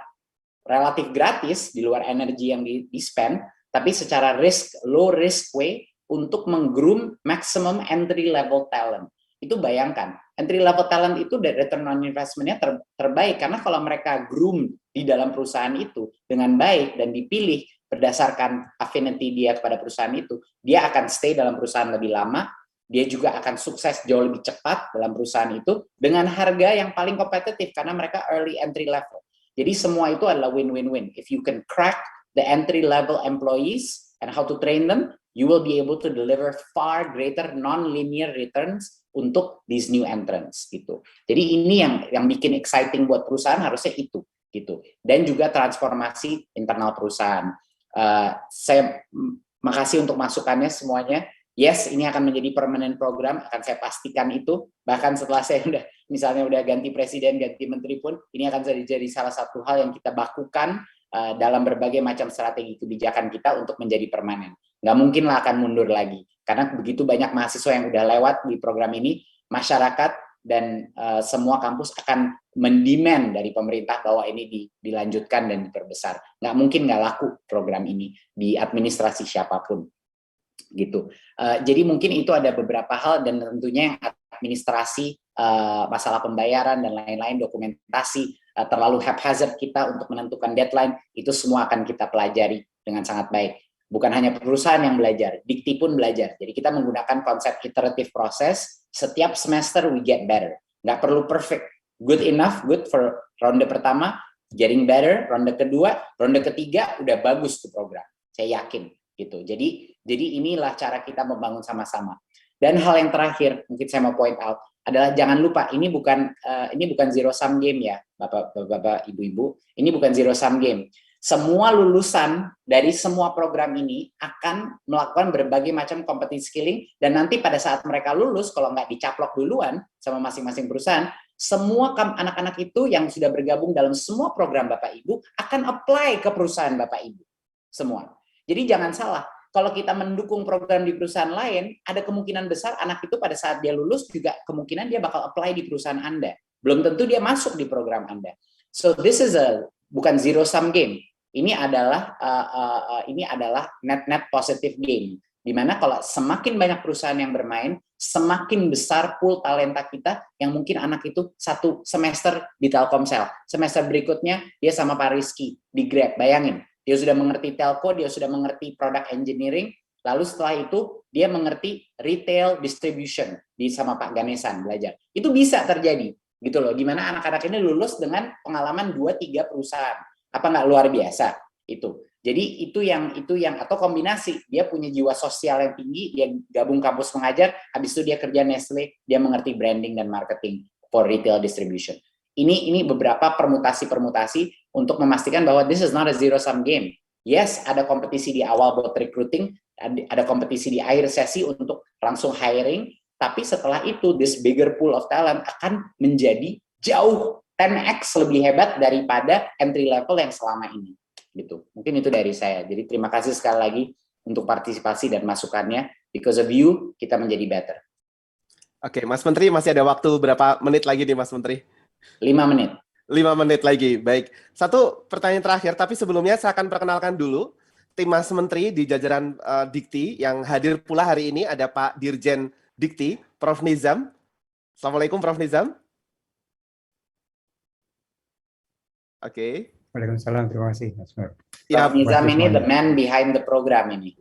relatif gratis di luar energi yang di-spend, tapi secara low risk way, untuk menggroom maximum entry level talent. Itu bayangkan, entry level talent itu return on investment-nya terbaik, karena kalau mereka groom di dalam perusahaan itu dengan baik dan dipilih berdasarkan affinity dia kepada perusahaan itu, dia akan stay dalam perusahaan lebih lama, dia juga akan sukses jauh lebih cepat dalam perusahaan itu dengan harga yang paling kompetitif karena mereka early entry level. Jadi semua itu adalah win-win-win. If you can crack the entry level employees and how to train them, you will be able to deliver far greater non-linear returns untuk these new entrants gitu. Jadi ini yang bikin exciting buat perusahaan harusnya itu gitu. Dan juga transformasi internal perusahaan. Saya makasih untuk masukannya semuanya. Yes, ini akan menjadi permanent program, akan saya pastikan itu. Bahkan setelah saya misalnya udah ganti presiden, ganti menteri pun, ini akan jadi salah satu hal yang kita bakukan dalam berbagai macam strategi kebijakan kita untuk menjadi permanen. Nggak mungkin lah akan mundur lagi. Karena begitu banyak mahasiswa yang udah lewat di program ini, masyarakat dan semua kampus akan mendemand dari pemerintah bahwa ini dilanjutkan dan diperbesar. Nggak mungkin nggak laku program ini di administrasi siapapun. Gitu. Jadi mungkin itu ada beberapa hal, dan tentunya yang administrasi, masalah pembayaran dan lain-lain, dokumentasi, terlalu haphazard kita untuk menentukan deadline, itu semua akan kita pelajari dengan sangat baik. Bukan hanya perusahaan yang belajar, Dikti pun belajar. Jadi kita menggunakan konsep iterative process, setiap semester we get better. Nggak perlu perfect, good enough, good for ronde pertama, getting better, ronde kedua, ronde ketiga udah bagus tuh program, saya yakin gitu. Jadi inilah cara kita membangun sama-sama. Dan hal yang terakhir mungkin saya mau point out adalah jangan lupa ini bukan zero sum game ya, Bapak, Ibu-ibu. Ini bukan zero sum game. Semua lulusan dari semua program ini akan melakukan berbagai macam kompetisi skilling, dan nanti pada saat mereka lulus, kalau nggak dicaplok duluan sama masing-masing perusahaan, semua anak-anak itu yang sudah bergabung dalam semua program Bapak Ibu akan apply ke perusahaan Bapak Ibu semua. Jadi jangan salah, kalau kita mendukung program di perusahaan lain, ada kemungkinan besar anak itu pada saat dia lulus juga kemungkinan dia bakal apply di perusahaan Anda. Belum tentu dia masuk di program Anda. So this is bukan zero sum game. Ini adalah net positive game. Dimana kalau semakin banyak perusahaan yang bermain, semakin besar pool talenta kita yang mungkin anak itu satu semester di Telkomsel, semester berikutnya dia sama Pak Rizky di Grab. Bayangin. Dia sudah mengerti telco, dia sudah mengerti product engineering, lalu setelah itu dia mengerti retail distribution di sama Pak Ganesan belajar. Itu bisa terjadi, gitu loh. Dimana anak-anak ini lulus dengan pengalaman 2-3 perusahaan. Apa nggak luar biasa itu? Jadi itu yang atau kombinasi, dia punya jiwa sosial yang tinggi, dia gabung kampus mengajar, habis itu dia kerja Nestle, dia mengerti branding dan marketing for retail distribution. Ini beberapa permutasi untuk memastikan bahwa this is not a zero sum game. Yes, ada kompetisi di awal buat recruiting, ada kompetisi di akhir sesi untuk langsung hiring, tapi setelah itu this bigger pool of talent akan menjadi jauh 10x lebih hebat daripada entry level yang selama ini. Gitu. Mungkin itu dari saya. Jadi terima kasih sekali lagi untuk partisipasi dan masukannya. Because of you, kita menjadi better. Oke, Mas Menteri, masih ada waktu berapa menit lagi nih, Mas Menteri? 5 menit. 5 menit lagi, baik. Satu pertanyaan terakhir, tapi sebelumnya saya akan perkenalkan dulu tim Mas Menteri di jajaran Dikti yang hadir pula hari ini. Ada Pak Dirjen Dikti, Prof. Nizam. Assalamualaikum, Prof. Nizam. Oke. Waalaikumsalam, terima kasih, Mas Nur. Ya, Prof. Nizam ini the man behind the program ini.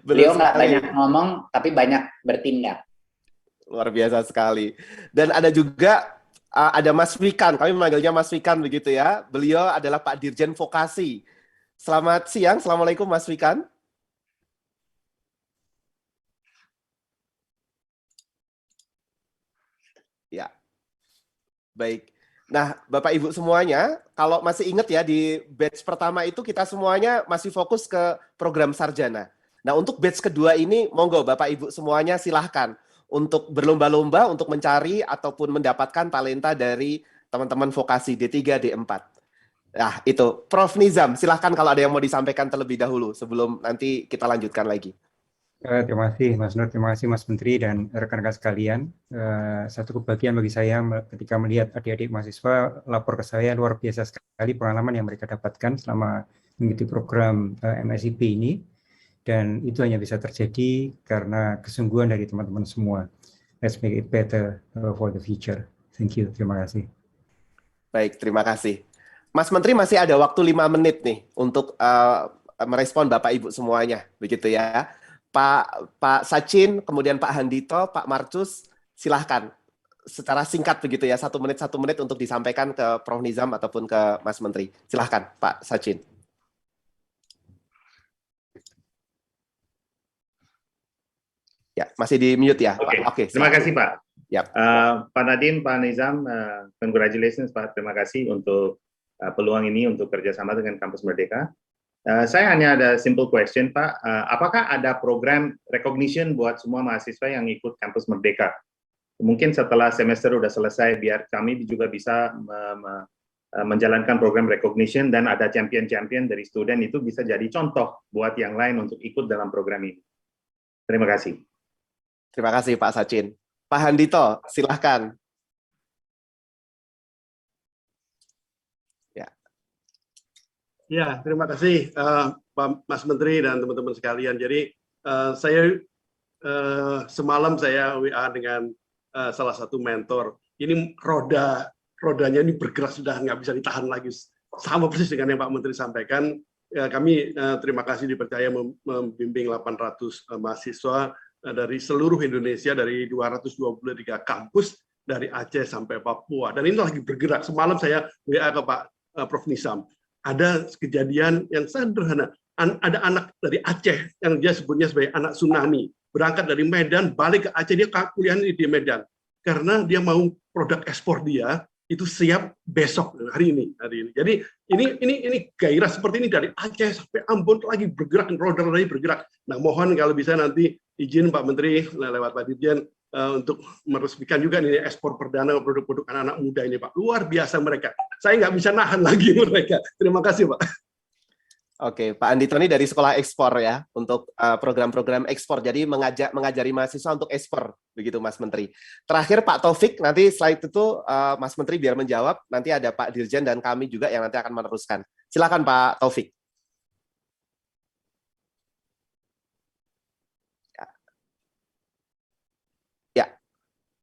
Beliau nggak banyak ngomong, tapi banyak bertindak. Luar biasa sekali. Dan ada juga ada Mas Wikan, kami memanggilnya Mas Wikan begitu ya. Beliau adalah Pak Dirjen Vokasi. Selamat siang, Assalamualaikum Mas Wikan. Ya, baik. Nah, Bapak Ibu semuanya, kalau masih ingat ya di batch pertama itu kita semuanya masih fokus ke program sarjana. Nah, untuk batch kedua ini, monggo Bapak Ibu semuanya silahkan untuk berlomba-lomba untuk mencari ataupun mendapatkan talenta dari teman-teman vokasi D3, D4. Nah, itu. Prof. Nizam, silahkan kalau ada yang mau disampaikan terlebih dahulu sebelum nanti kita lanjutkan lagi. Terima kasih Mas Nur, terima kasih Mas Menteri dan rekan-rekan sekalian. Satu kebahagiaan bagi saya ketika melihat adik-adik mahasiswa lapor ke saya, luar biasa sekali pengalaman yang mereka dapatkan selama mengikuti program MSIP ini. Dan itu hanya bisa terjadi karena kesungguhan dari teman-teman semua. Let's make it better for the future. Thank you. Terima kasih. Baik, terima kasih. Mas Menteri masih ada waktu 5 menit nih untuk merespon Bapak Ibu semuanya, begitu ya. Pak Sachin, kemudian Pak Handito, Pak Marcus, silahkan secara singkat begitu ya, 1 menit untuk disampaikan ke Prof. Nizam ataupun ke Mas Menteri. Silahkan Pak Sachin. Ya, masih di mute ya, Pak. Oke, terima kasih Pak. Yep. Pak Nadiem, Pak Nizam, congratulations Pak. Terima kasih untuk peluang ini untuk kerjasama dengan Kampus Merdeka. Saya hanya ada simple question Pak. Apakah ada program recognition buat semua mahasiswa yang ikut Kampus Merdeka? Mungkin setelah semester udah selesai, biar kami juga bisa menjalankan program recognition dan ada champion-champion dari student itu bisa jadi contoh buat yang lain untuk ikut dalam program ini. Terima kasih. Terima kasih Pak Sachin. Pak Handito, silahkan. Ya, terima kasih Pak Mas Menteri dan teman-teman sekalian. Jadi saya semalam saya WA dengan salah satu mentor. Ini rodanya ini bergerak sudah nggak bisa ditahan lagi. Sama persis dengan yang Pak Menteri sampaikan. Kami terima kasih dipercaya membimbing 800 mahasiswa dari seluruh Indonesia, dari 223 kampus, dari Aceh sampai Papua. Dan ini lagi bergerak. Semalam saya WA ke Pak Prof. Nizam. Ada kejadian yang sederhana. Ada anak dari Aceh yang dia sebutnya sebagai anak tsunami. Berangkat dari Medan, balik ke Aceh, dia kuliahnya di Medan. Karena dia mau produk ekspor dia, itu siap besok, hari ini. Jadi ini gairah seperti ini dari Aceh sampai Ambon lagi bergerak, roda lagi bergerak. Nah, mohon kalau bisa nanti izin Pak Menteri lewat Pak Dirjen untuk meresmikan juga ini ekspor perdana produk-produk anak-anak muda ini Pak. Luar biasa mereka. Saya nggak bisa nahan lagi mereka. Terima kasih Pak. Oke, Pak Andito ini dari Sekolah Ekspor ya, untuk program-program ekspor. Jadi mengajari mahasiswa untuk ekspor, begitu Mas Menteri. Terakhir Pak Taufik, nanti slide itu Mas Menteri biar menjawab, nanti ada Pak Dirjen dan kami juga yang nanti akan meneruskan. Silakan Pak Taufik. Ya.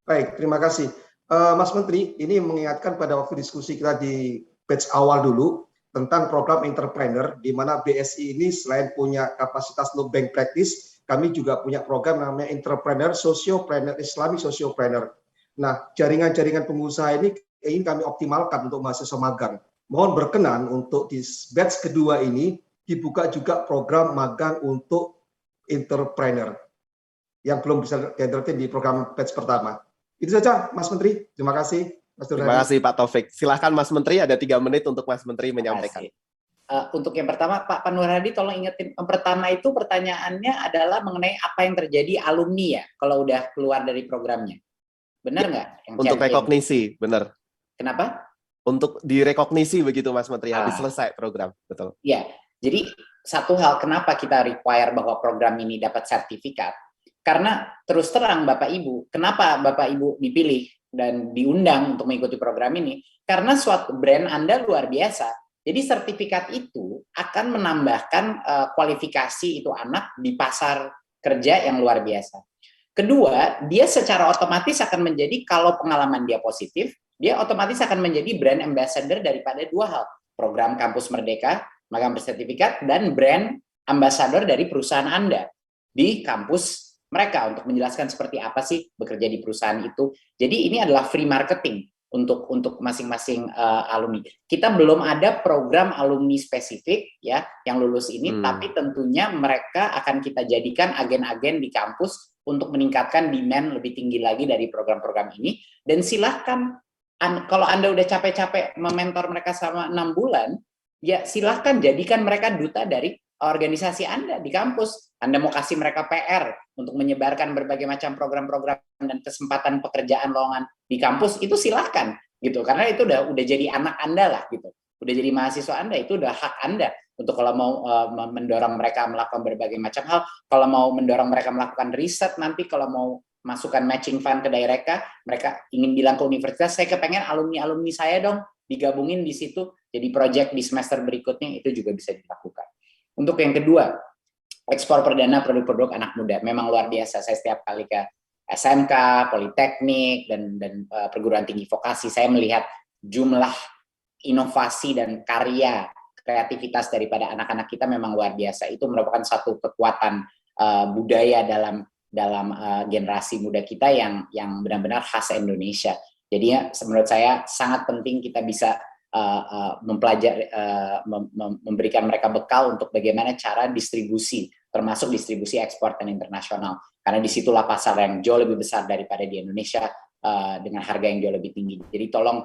Baik, terima kasih. Mas Menteri, ini mengingatkan pada waktu diskusi kita di batch awal dulu, tentang program entrepreneur, di mana BSI ini selain punya kapasitas low bank practice, kami juga punya program namanya entrepreneur, sociopreneur, Islamic sociopreneur. Nah, jaringan-jaringan pengusaha ini ingin kami optimalkan untuk mahasiswa magang. Mohon berkenan untuk di batch kedua ini dibuka juga program magang untuk entrepreneur yang belum bisa diterapkan di program batch pertama. Itu saja, Mas Menteri. Terima kasih. Terima kasih Pak Taufik. Silahkan Mas Menteri, ada 3 menit untuk Mas Menteri menyampaikan. Untuk yang pertama, Pak Nur Hadi, tolong ingetin. Pertama itu pertanyaannya adalah mengenai apa yang terjadi alumni ya, kalau udah keluar dari programnya. Benar nggak? Untuk rekognisi, benar. Kenapa? Untuk direkognisi begitu Mas Menteri, habis selesai program, betul. Ya, jadi satu hal kenapa kita require bahwa program ini dapat sertifikat, karena terus terang Bapak Ibu, kenapa Bapak Ibu dipilih dan diundang untuk mengikuti program ini, karena suatu brand Anda luar biasa. Jadi sertifikat itu akan menambahkan kualifikasi itu anak di pasar kerja yang luar biasa. Kedua, dia secara otomatis akan menjadi, kalau pengalaman dia positif, dia otomatis akan menjadi brand ambassador daripada 2 hal. Program Kampus Merdeka, magang bersertifikat, dan brand ambassador dari perusahaan Anda di kampus mereka untuk menjelaskan seperti apa sih bekerja di perusahaan itu. Jadi ini adalah free marketing untuk masing-masing alumni. Kita belum ada program alumni spesifik ya yang lulus ini, tapi tentunya mereka akan kita jadikan agen-agen di kampus untuk meningkatkan demand lebih tinggi lagi dari program-program ini. Dan silahkan, kalau Anda udah capek-capek mementor mereka selama 6 bulan, ya silahkan jadikan mereka duta dari organisasi Anda di kampus. Anda mau kasih mereka PR untuk menyebarkan berbagai macam program-program dan kesempatan pekerjaan lowongan di kampus, itu silahkan gitu, karena itu udah jadi anak Anda lah gitu, udah jadi mahasiswa Anda, itu udah hak Anda untuk kalau mau mendorong mereka melakukan berbagai macam hal, kalau mau mendorong mereka melakukan riset, nanti kalau mau masukkan matching fund ke daerah mereka ingin bilang ke universitas, saya kepengen alumni saya dong digabungin di situ jadi project di semester berikutnya, itu juga bisa dilakukan. Untuk yang kedua, ekspor perdana produk-produk anak muda. Memang luar biasa. Saya setiap kali ke SMK, Politeknik, dan perguruan tinggi vokasi, saya melihat jumlah inovasi dan karya kreativitas daripada anak-anak kita memang luar biasa. Itu merupakan satu kekuatan budaya dalam generasi muda kita yang benar-benar khas Indonesia. Jadi menurut saya sangat penting kita bisa mempelajari, memberikan mereka bekal untuk bagaimana cara distribusi, termasuk distribusi ekspor dan internasional. Karena disitulah pasar yang jauh lebih besar daripada di Indonesia dengan harga yang jauh lebih tinggi. Jadi tolong,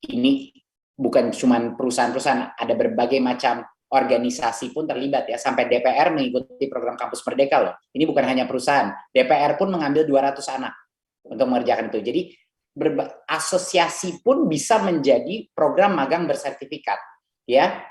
ini bukan cuma perusahaan-perusahaan, ada berbagai macam organisasi pun terlibat ya, sampai DPR mengikuti program Kampus Merdeka loh. Ini bukan hanya perusahaan, DPR pun mengambil 200 anak untuk mengerjakan itu. Jadi asosiasi pun bisa menjadi program magang bersertifikat ya.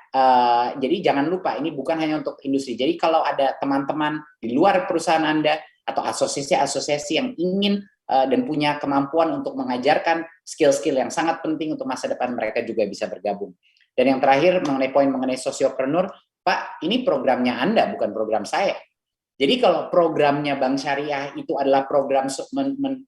Jadi jangan lupa, ini bukan hanya untuk industri. Jadi kalau ada teman-teman di luar perusahaan Anda atau asosiasi-asosiasi yang ingin dan punya kemampuan untuk mengajarkan skill-skill yang sangat penting untuk masa depan, mereka juga bisa bergabung. Dan yang terakhir mengenai poin mengenai sosiopreneur, Pak, ini programnya Anda, bukan program saya. Jadi kalau programnya Bank Syariah itu adalah program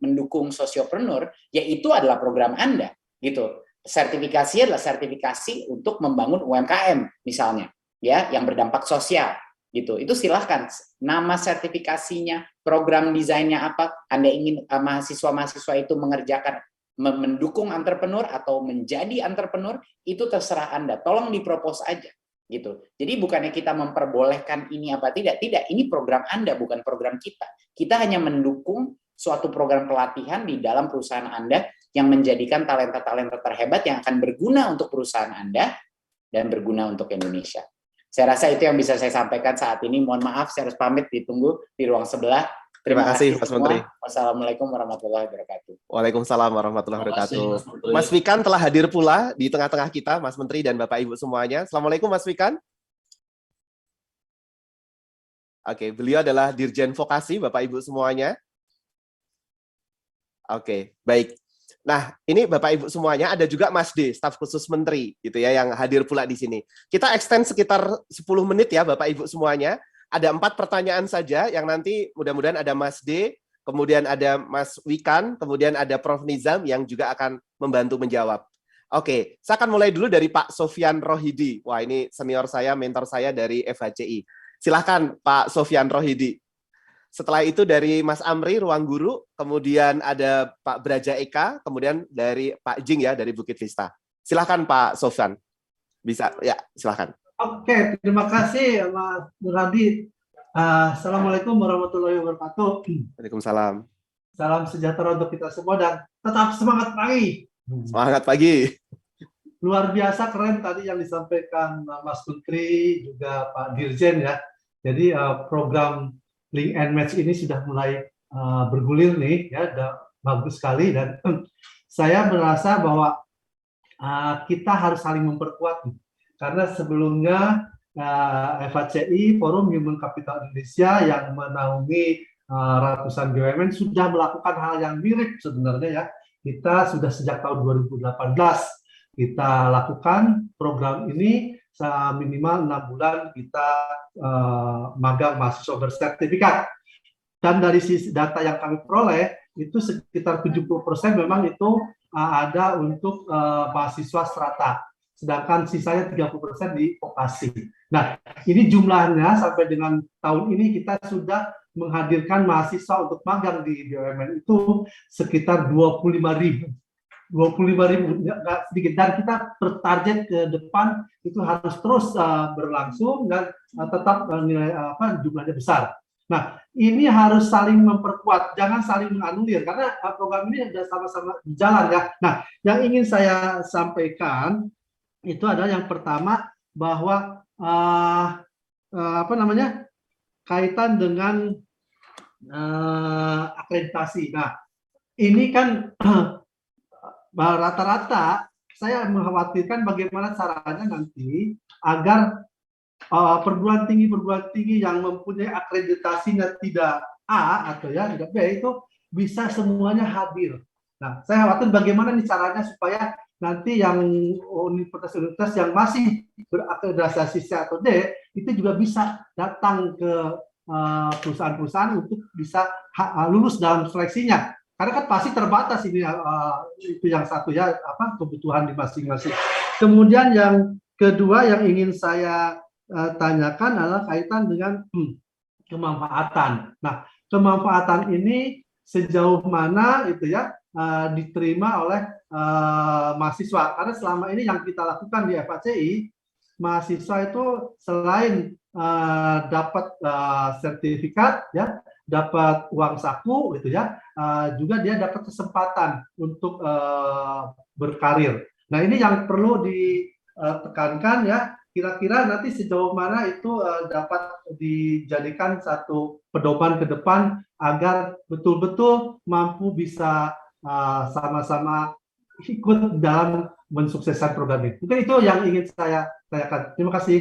mendukung sosiopreneur, ya itu adalah program Anda, gitu. Sertifikasi adalah sertifikasi untuk membangun UMKM misalnya, ya, yang berdampak sosial, gitu. Itu silahkan. Nama sertifikasinya, program desainnya apa? Anda ingin mahasiswa-mahasiswa itu mengerjakan, mendukung entrepreneur atau menjadi entrepreneur, itu terserah Anda. Tolong dipropose aja, gitu. Jadi bukannya kita memperbolehkan ini apa tidak, ini program Anda, bukan program kita. Kita hanya mendukung suatu program pelatihan di dalam perusahaan Anda yang menjadikan talenta-talenta terhebat yang akan berguna untuk perusahaan Anda dan berguna untuk Indonesia. Saya rasa itu yang bisa saya sampaikan saat ini. Mohon maaf, saya harus pamit, ditunggu di ruang sebelah. Terima kasih Mas Menteri. Wassalamualaikum warahmatullahi wabarakatuh. Waalaikumsalam warahmatullahi wabarakatuh. Mas Wikan telah hadir pula di tengah-tengah kita, Mas Menteri dan Bapak Ibu semuanya. Assalamualaikum Mas Wikan. Oke, beliau adalah Dirjen Vokasi, Bapak Ibu semuanya. Oke, baik. Nah, ini Bapak Ibu semuanya, ada juga Mas D, staf khusus Menteri, gitu ya, yang hadir pula di sini. Kita extend sekitar 10 menit ya, Bapak Ibu semuanya. Ada 4 pertanyaan saja yang nanti mudah-mudahan ada Mas D, kemudian ada Mas Wikan, kemudian ada Prof. Nizam yang juga akan membantu menjawab. Oke, saya akan mulai dulu dari Pak Sofyan Rohidi. Wah, ini senior saya, mentor saya dari FHCI. Silahkan Pak Sofyan Rohidi. Setelah itu dari Mas Amri, Ruang Guru, kemudian ada Pak Braja Eka, kemudian dari Pak Jing ya, dari Bukit Vista. Silahkan Pak Sofyan. Bisa, ya, silahkan. Oke, terima kasih Mas Nurhadi. Assalamualaikum warahmatullahi wabarakatuh. Waalaikumsalam. Salam sejahtera untuk kita semua dan tetap semangat pagi. Semangat pagi. Luar biasa keren tadi yang disampaikan Mas Menteri juga Pak Dirjen ya. Jadi program Link and Match ini sudah mulai bergulir nih ya, bagus sekali dan saya merasa bahwa kita harus saling memperkuat nih. Karena sebelumnya FHCI, Forum Human Capital Indonesia yang menaungi ratusan BUMN sudah melakukan hal yang mirip sebenarnya ya. Kita sudah sejak tahun 2018 kita lakukan program ini minimal 6 bulan kita magang mahasiswa bersertifikat. Dan dari sisi data yang kami peroleh itu sekitar 70% memang itu ada untuk mahasiswa strata. Sedangkan sisanya 30% di vokasi. Nah, ini jumlahnya sampai dengan tahun ini kita sudah menghadirkan mahasiswa untuk magang di BUMN itu sekitar 25.000. 25.000, nggak sedikit. Dan kita bertarget ke depan itu harus terus berlangsung dan tetap nilai jumlahnya besar. Nah, ini harus saling memperkuat, jangan saling menganulir karena program ini sudah sama-sama jalan ya. Nah, yang ingin saya sampaikan itu adalah yang pertama bahwa kaitan dengan akreditasi. Nah, ini kan rata-rata saya mengkhawatirkan bagaimana caranya nanti agar perguruan tinggi yang mempunyai akreditasinya tidak A atau ya tidak B itu bisa semuanya hadir. Nah, saya khawatir bagaimana nih caranya supaya nanti yang universitas-universitas yang masih berakreditasi C atau D itu juga bisa datang ke perusahaan-perusahaan untuk bisa lulus dalam seleksinya. Karena kan pasti terbatas ini, itu yang satu ya, kebutuhan di masing-masing. Kemudian yang kedua yang ingin saya tanyakan adalah kaitan dengan kemanfaatan. Nah, kemanfaatan ini sejauh mana itu ya diterima oleh mahasiswa? Karena selama ini yang kita lakukan di FHCI, mahasiswa itu selain dapat sertifikat ya, dapat uang saku gitu ya, juga dia dapat kesempatan untuk berkarir. Nah, ini yang perlu ditekankan ya, kira-kira nanti sejauh mana itu dapat dijadikan satu pedoman ke depan agar betul-betul mampu bisa sama-sama ikut dalam mensukseskan program ini. Mungkin itu yang ingin saya tanyakan. Terima kasih.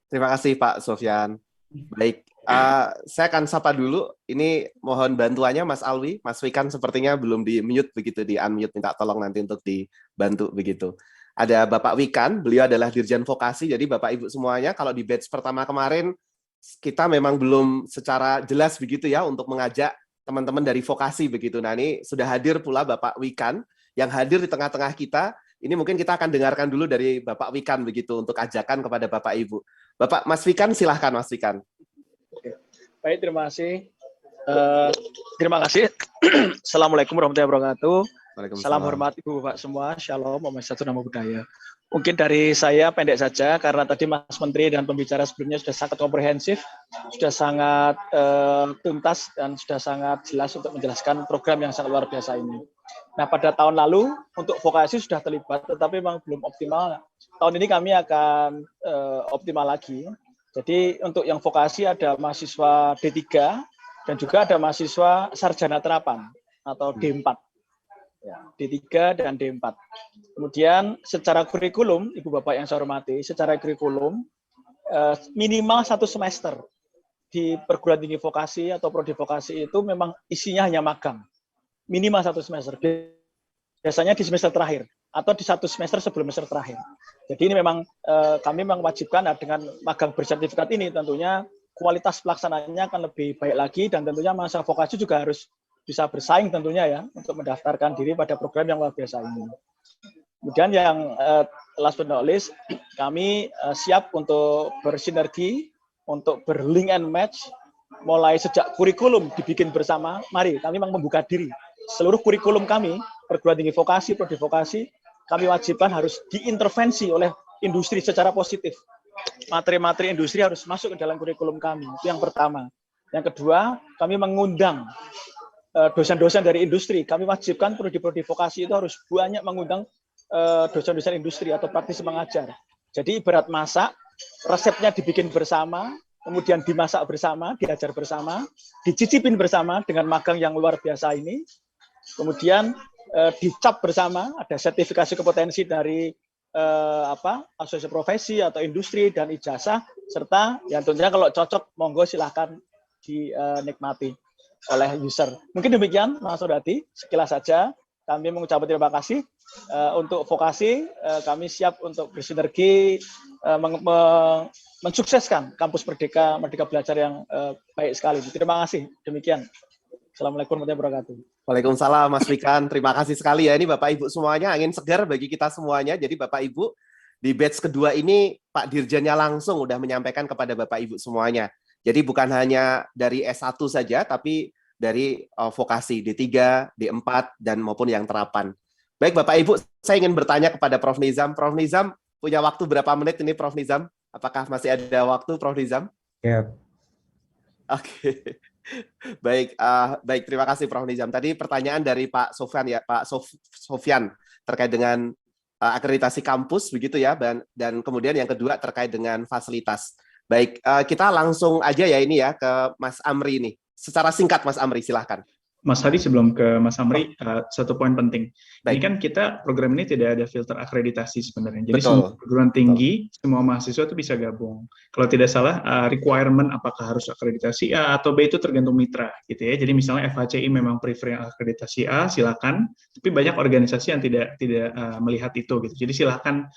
Terima kasih Pak Sofyan. Baik, saya akan sapa dulu. Ini mohon bantuannya Mas Alwi, Mas Wikan sepertinya belum di-mute begitu, di-unmute, minta tolong nanti untuk dibantu begitu. Ada Bapak Wikan, beliau adalah Dirjen Vokasi, jadi Bapak Ibu semuanya kalau di batch pertama kemarin kita memang belum secara jelas begitu ya untuk mengajak teman-teman dari vokasi begitu. Nah, ini sudah hadir pula Bapak Wikan yang hadir di tengah-tengah kita. Ini mungkin kita akan dengarkan dulu dari Bapak Wikan begitu untuk ajakan kepada Bapak Ibu. Bapak Mas Wikan, silahkan Mas Wikan. Baik, terima kasih. Terima kasih. Assalamualaikum warahmatullahi wabarakatuh. Salam hormat Ibu Bapak semua. Shalom, Om Satu Namo Buddhaya. Mungkin dari saya pendek saja karena tadi Mas Menteri dan pembicara sebelumnya sudah sangat komprehensif, sudah sangat tuntas dan sudah sangat jelas untuk menjelaskan program yang sangat luar biasa ini. Nah, pada tahun lalu untuk vokasi sudah terlibat, tetapi memang belum optimal. Tahun ini kami akan optimal lagi. Jadi untuk yang vokasi ada mahasiswa D3 dan juga ada mahasiswa sarjana terapan atau D4. Ya, D3 dan D4. Kemudian secara kurikulum, Ibu Bapak yang saya hormati, secara kurikulum minimal 1 semester di perguruan tinggi vokasi atau prodi vokasi itu memang isinya hanya magang. Minimal 1 semester. Biasanya di semester terakhir atau di 1 semester sebelum semester terakhir. Jadi ini memang kami memang wajibkan dengan magang bersertifikat ini tentunya kualitas pelaksanaannya akan lebih baik lagi dan tentunya mahasiswa vokasi juga harus bisa bersaing tentunya ya untuk mendaftarkan diri pada program yang luar biasa ini. Kemudian yang last but not least, kami siap untuk bersinergi, untuk berlink and match, mulai sejak kurikulum dibikin bersama. Mari kami memang membuka diri. Seluruh kurikulum kami, perguruan tinggi vokasi, prodi vokasi, kami wajibkan harus diintervensi oleh industri secara positif. Materi-materi industri harus masuk ke dalam kurikulum kami. Itu yang pertama. Yang kedua, kami mengundang dosen-dosen dari industri. Kami wajibkan prodi-prodi vokasi itu harus banyak mengundang dosen-dosen industri atau praktisi mengajar. Jadi ibarat masak, resepnya dibikin bersama, kemudian dimasak bersama, diajar bersama, dicicipin bersama dengan magang yang luar biasa ini. Kemudian dicap bersama, ada sertifikasi kompetensi dari asosiasi profesi atau industri dan ijazah, serta yang tentunya kalau cocok monggo silahkan dinikmati oleh user. Mungkin demikian Mas Rodati, sekilas saja kami mengucapkan terima kasih untuk vokasi, kami siap untuk bersinergi mensukseskan kampus Merdeka Belajar yang baik sekali. Terima kasih. Demikian. Assalamualaikum warahmatullahi wabarakatuh. Waalaikumsalam Mas Wikan, terima kasih sekali ya. Ini Bapak Ibu semuanya angin segar bagi kita semuanya. Jadi Bapak Ibu di batch kedua ini Pak Dirjennya langsung udah menyampaikan kepada Bapak Ibu semuanya. Jadi bukan hanya dari S1 saja, tapi dari vokasi D3, D4, dan maupun yang terapan. Baik Bapak Ibu, saya ingin bertanya kepada Prof. Nizam. Prof. Nizam punya waktu berapa menit ini Prof. Nizam? Apakah masih ada waktu Prof. Nizam? Ya. Oke. Baik, baik, terima kasih Prof. Nizam. Tadi pertanyaan dari Pak Sofyan ya, Pak Sofyan terkait dengan akreditasi kampus begitu ya, dan kemudian yang kedua terkait dengan fasilitas. Baik, kita langsung aja ya ini ya ke Mas Amri ini. Secara singkat Mas Amri, silahkan. Mas Hadi, sebelum ke Mas Amri, satu poin penting. Baik. Ini kan kita program ini tidak ada filter akreditasi sebenarnya. Jadi Betul. semua perguruan tinggi, semua mahasiswa itu bisa gabung. Kalau tidak salah, requirement apakah harus akreditasi A atau B itu tergantung mitra, gitu ya. Jadi misalnya FHCI memang prefer akreditasi A, silakan. Tapi banyak organisasi yang tidak melihat itu, gitu. Jadi silakan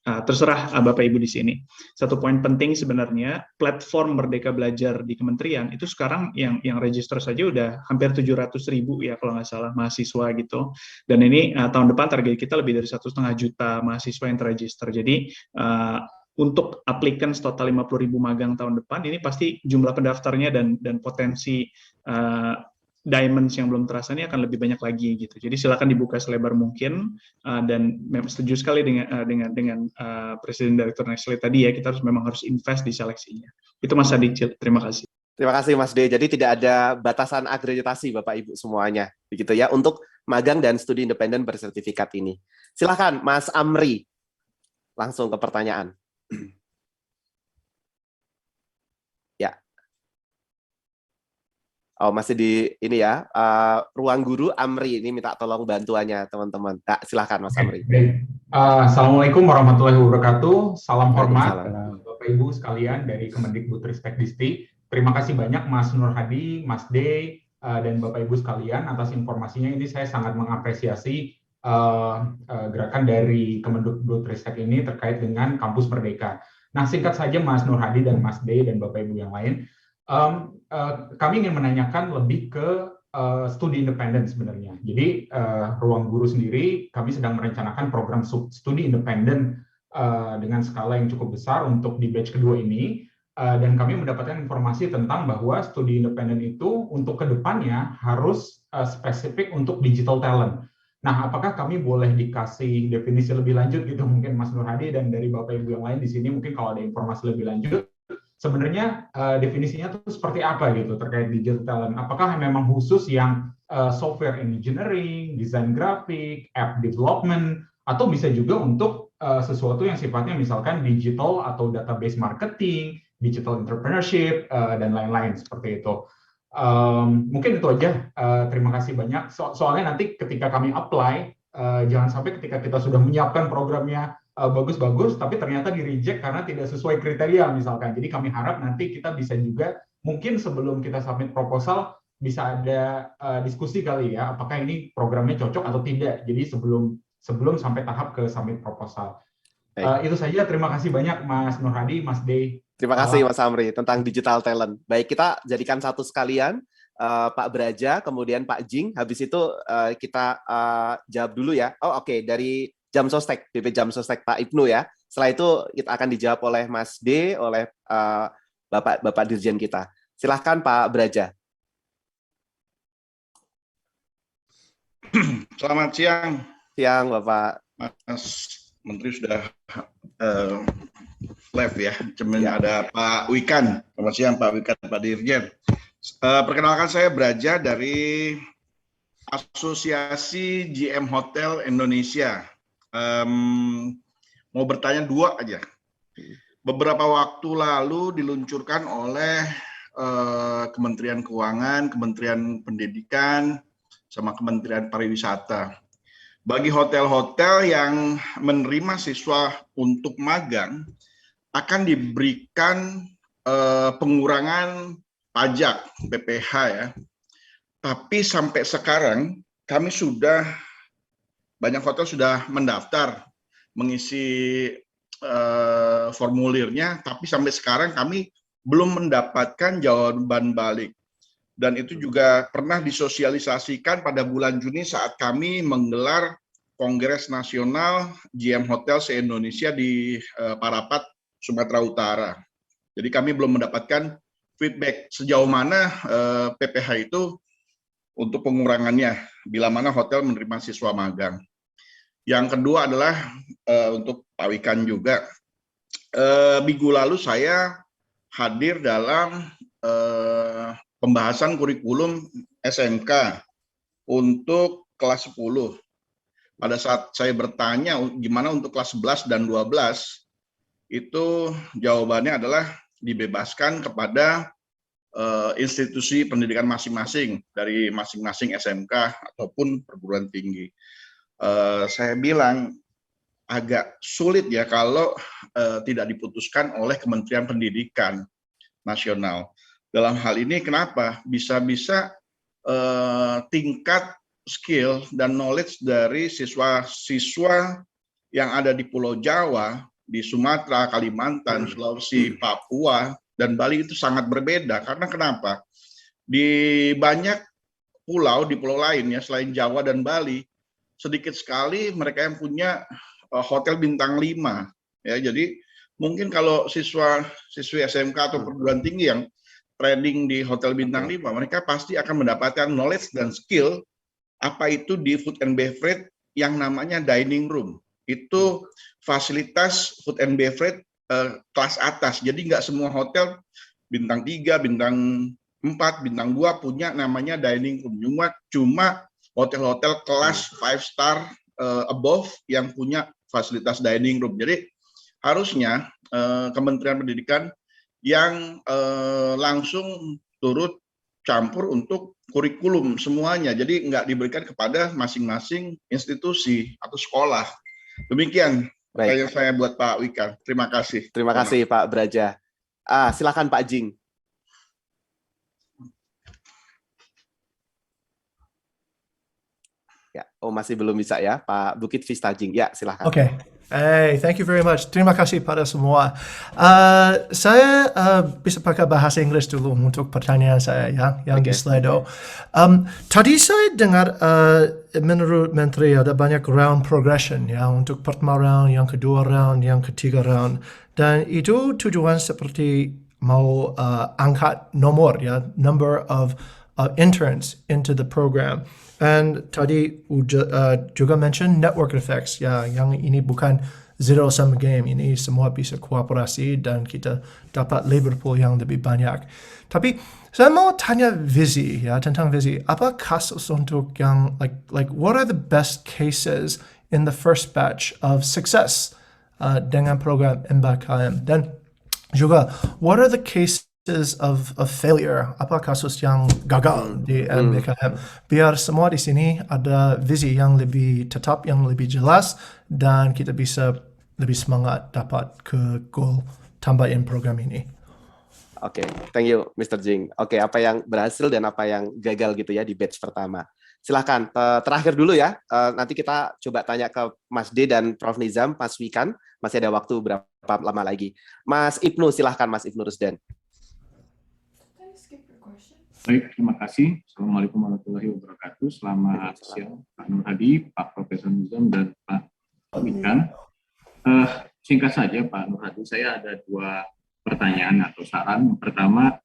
terserah Bapak Ibu di sini. Satu poin penting sebenarnya, platform Merdeka Belajar di kementerian itu sekarang yang register saja udah hampir 700.000 ya kalau nggak salah mahasiswa gitu. Dan ini tahun depan target kita lebih dari 1,5 juta mahasiswa yang terregister. Jadi untuk applicants total 50.000 magang tahun depan, ini pasti jumlah pendaftarnya dan potensi diamonds yang belum terasa ini akan lebih banyak lagi gitu. Jadi silakan dibuka selebar mungkin, dan setuju sekali dengan Presiden Direktur Nestle tadi ya, kita memang harus invest di seleksinya. Itu Mas Adi, terima kasih. Terima kasih Mas D. Jadi tidak ada batasan akreditasi Bapak Ibu semuanya, begitu ya, untuk magang dan studi independen bersertifikat ini. Silakan Mas Amri, langsung ke pertanyaan. Ya. Oh, masih di ini ya, ruang guru Amri, ini minta tolong bantuannya teman-teman. Nah, silahkan Mas Amri. Assalamualaikum warahmatullahi wabarakatuh. Salam hormat Bapak Ibu sekalian dari Kemendikbudristek Distri. Terima kasih banyak Mas Nur Hadi, Mas D, dan Bapak Ibu sekalian atas informasinya. Ini saya sangat mengapresiasi gerakan dari Kemendikbudristek ini terkait dengan Kampus Merdeka. Nah, singkat saja Mas Nur Hadi dan Mas D dan Bapak Ibu yang lain, kami ingin menanyakan lebih ke studi independen sebenarnya. Jadi ruang guru sendiri kami sedang merencanakan program studi independen dengan skala yang cukup besar untuk di batch kedua ini, dan kami mendapatkan informasi tentang bahwa studi independen itu untuk kedepannya harus spesifik untuk digital talent. Nah, apakah kami boleh dikasih definisi lebih lanjut gitu, mungkin Mas Nur Hadi dan dari Bapak Ibu yang lain di sini mungkin kalau ada informasi lebih lanjut, sebenarnya definisinya itu seperti apa gitu terkait digital talent? Apakah memang khusus yang software engineering, desain grafik, app development, atau bisa juga untuk sesuatu yang sifatnya misalkan digital atau database marketing, digital entrepreneurship, dan lain-lain seperti itu. Mungkin itu aja. Terima kasih banyak. Soalnya nanti ketika kami apply, jangan sampai ketika kita sudah menyiapkan programnya bagus-bagus, tapi ternyata di-reject karena tidak sesuai kriteria misalkan. Jadi kami harap nanti kita bisa juga, mungkin sebelum kita submit proposal, bisa ada diskusi kali ya, apakah ini programnya cocok atau tidak. Jadi sebelum sampai tahap ke submit proposal. Itu saja, terima kasih banyak Mas Nur Hadi, Mas D. Terima kasih Mas Amri tentang digital talent. Baik, kita jadikan satu sekalian, Pak Braja, kemudian Pak Jing, habis itu kita jawab dulu ya. Oh oke, dari Jam Sostek, BP Jam Sostek Pak Ibnu ya. Setelah itu kita akan dijawab oleh Mas D, oleh Bapak Dirjen kita. Silahkan Pak Braja. Selamat siang. Siang Bapak. Mas Menteri sudah live ya. Cuman ada Pak Wikan. Selamat siang Pak Wikan, Pak Dirjen. Perkenalkan saya Braja dari Asosiasi GM Hotel Indonesia. Mau bertanya dua aja. Beberapa waktu lalu diluncurkan oleh Kementerian Keuangan, Kementerian Pendidikan, sama Kementerian Pariwisata. Bagi hotel-hotel yang menerima siswa untuk magang, akan diberikan pengurangan pajak PPh ya. Tapi sampai sekarang kami banyak hotel sudah mendaftar mengisi formulirnya, tapi sampai sekarang kami belum mendapatkan jawaban balik. Dan itu juga pernah disosialisasikan pada bulan Juni saat kami menggelar Kongres Nasional GM Hotel se-Indonesia di Parapat, Sumatera Utara. Jadi kami belum mendapatkan feedback sejauh mana PPh itu untuk pengurangannya, bila mana hotel menerima siswa magang. Yang kedua adalah untuk Pak Wikan juga. Minggu lalu saya hadir dalam pembahasan kurikulum SMK untuk kelas 10. Pada saat saya bertanya gimana untuk kelas 11 dan 12, itu jawabannya adalah dibebaskan kepada institusi pendidikan masing-masing dari masing-masing SMK ataupun perguruan tinggi. Saya bilang agak sulit ya kalau tidak diputuskan oleh Kementerian Pendidikan Nasional. Dalam hal ini kenapa? Bisa-bisa tingkat skill dan knowledge dari siswa-siswa yang ada di Pulau Jawa di Sumatera, Kalimantan, Sulawesi, Papua, dan Bali itu sangat berbeda. Karena kenapa? Di banyak pulau, di pulau lain ya, selain Jawa dan Bali, sedikit sekali mereka yang punya hotel bintang 5. Ya, jadi mungkin kalau siswi SMK atau perguruan tinggi yang training di hotel bintang 5, mereka pasti akan mendapatkan knowledge dan skill apa itu di food and beverage yang namanya dining room. Itu fasilitas food and beverage kelas atas. Jadi nggak semua hotel bintang 3, bintang 4, bintang 2 punya namanya dining room. Cuma hotel-hotel kelas 5 star above yang punya fasilitas dining room. Jadi harusnya Kementerian Pendidikan yang langsung turut campur untuk kurikulum semuanya. Jadi nggak diberikan kepada masing-masing institusi atau sekolah. Demikian yang saya buat Pak Wikan. Terima kasih. Terima kasih Pak Braja. Silakan Pak Jing. Ya, masih belum bisa ya, Pak Bukit Vista Jing. Ya, silakan. Oke. Hey, thank you very much. Terima kasih pada semua. Saya bisa pakai bahasa Inggris dulu untuk pertanyaan saya yang di Slido. Tadi saya dengar menurut Menteri ada banyak round progression ya untuk pertama round, yang kedua round, yang ketiga round, dan itu tujuan seperti mau angkat nomor ya, number of interns into the program. And tadi juga mention network effects ya, yang ini bukan zero sum game, ini semua bisa kooperasi dan kita dapat labor pool yang lebih banyak. Tapi saya mau tanya visi ya, tentang visi. Apa kasus untuk yang like what are the best cases in the first batch of success dengan program MBKM, dan juga what are the cases of failure, apa kasus yang gagal di MBKM, biar semua di sini ada visi yang lebih tetap, yang lebih jelas, dan kita bisa lebih semangat dapat ke goal tambahin program ini. Oke, thank you Mr. Jing. Oke, apa yang berhasil dan apa yang gagal gitu ya di batch pertama. Silahkan, terakhir dulu ya, nanti kita coba tanya ke Mas D dan Prof. Nizam, Mas Wikan, masih ada waktu berapa lama lagi. Mas Ibnu, silahkan Mas Ibnu Rusdan. Baik, terima kasih. Assalamualaikum warahmatullahi wabarakatuh. Selamat siang, Pak Nur Hadi, Pak Profesor Nizam, dan Pak Wikan. Singkat saja, Pak Nur Hadi, saya ada 2 pertanyaan atau saran. Yang pertama,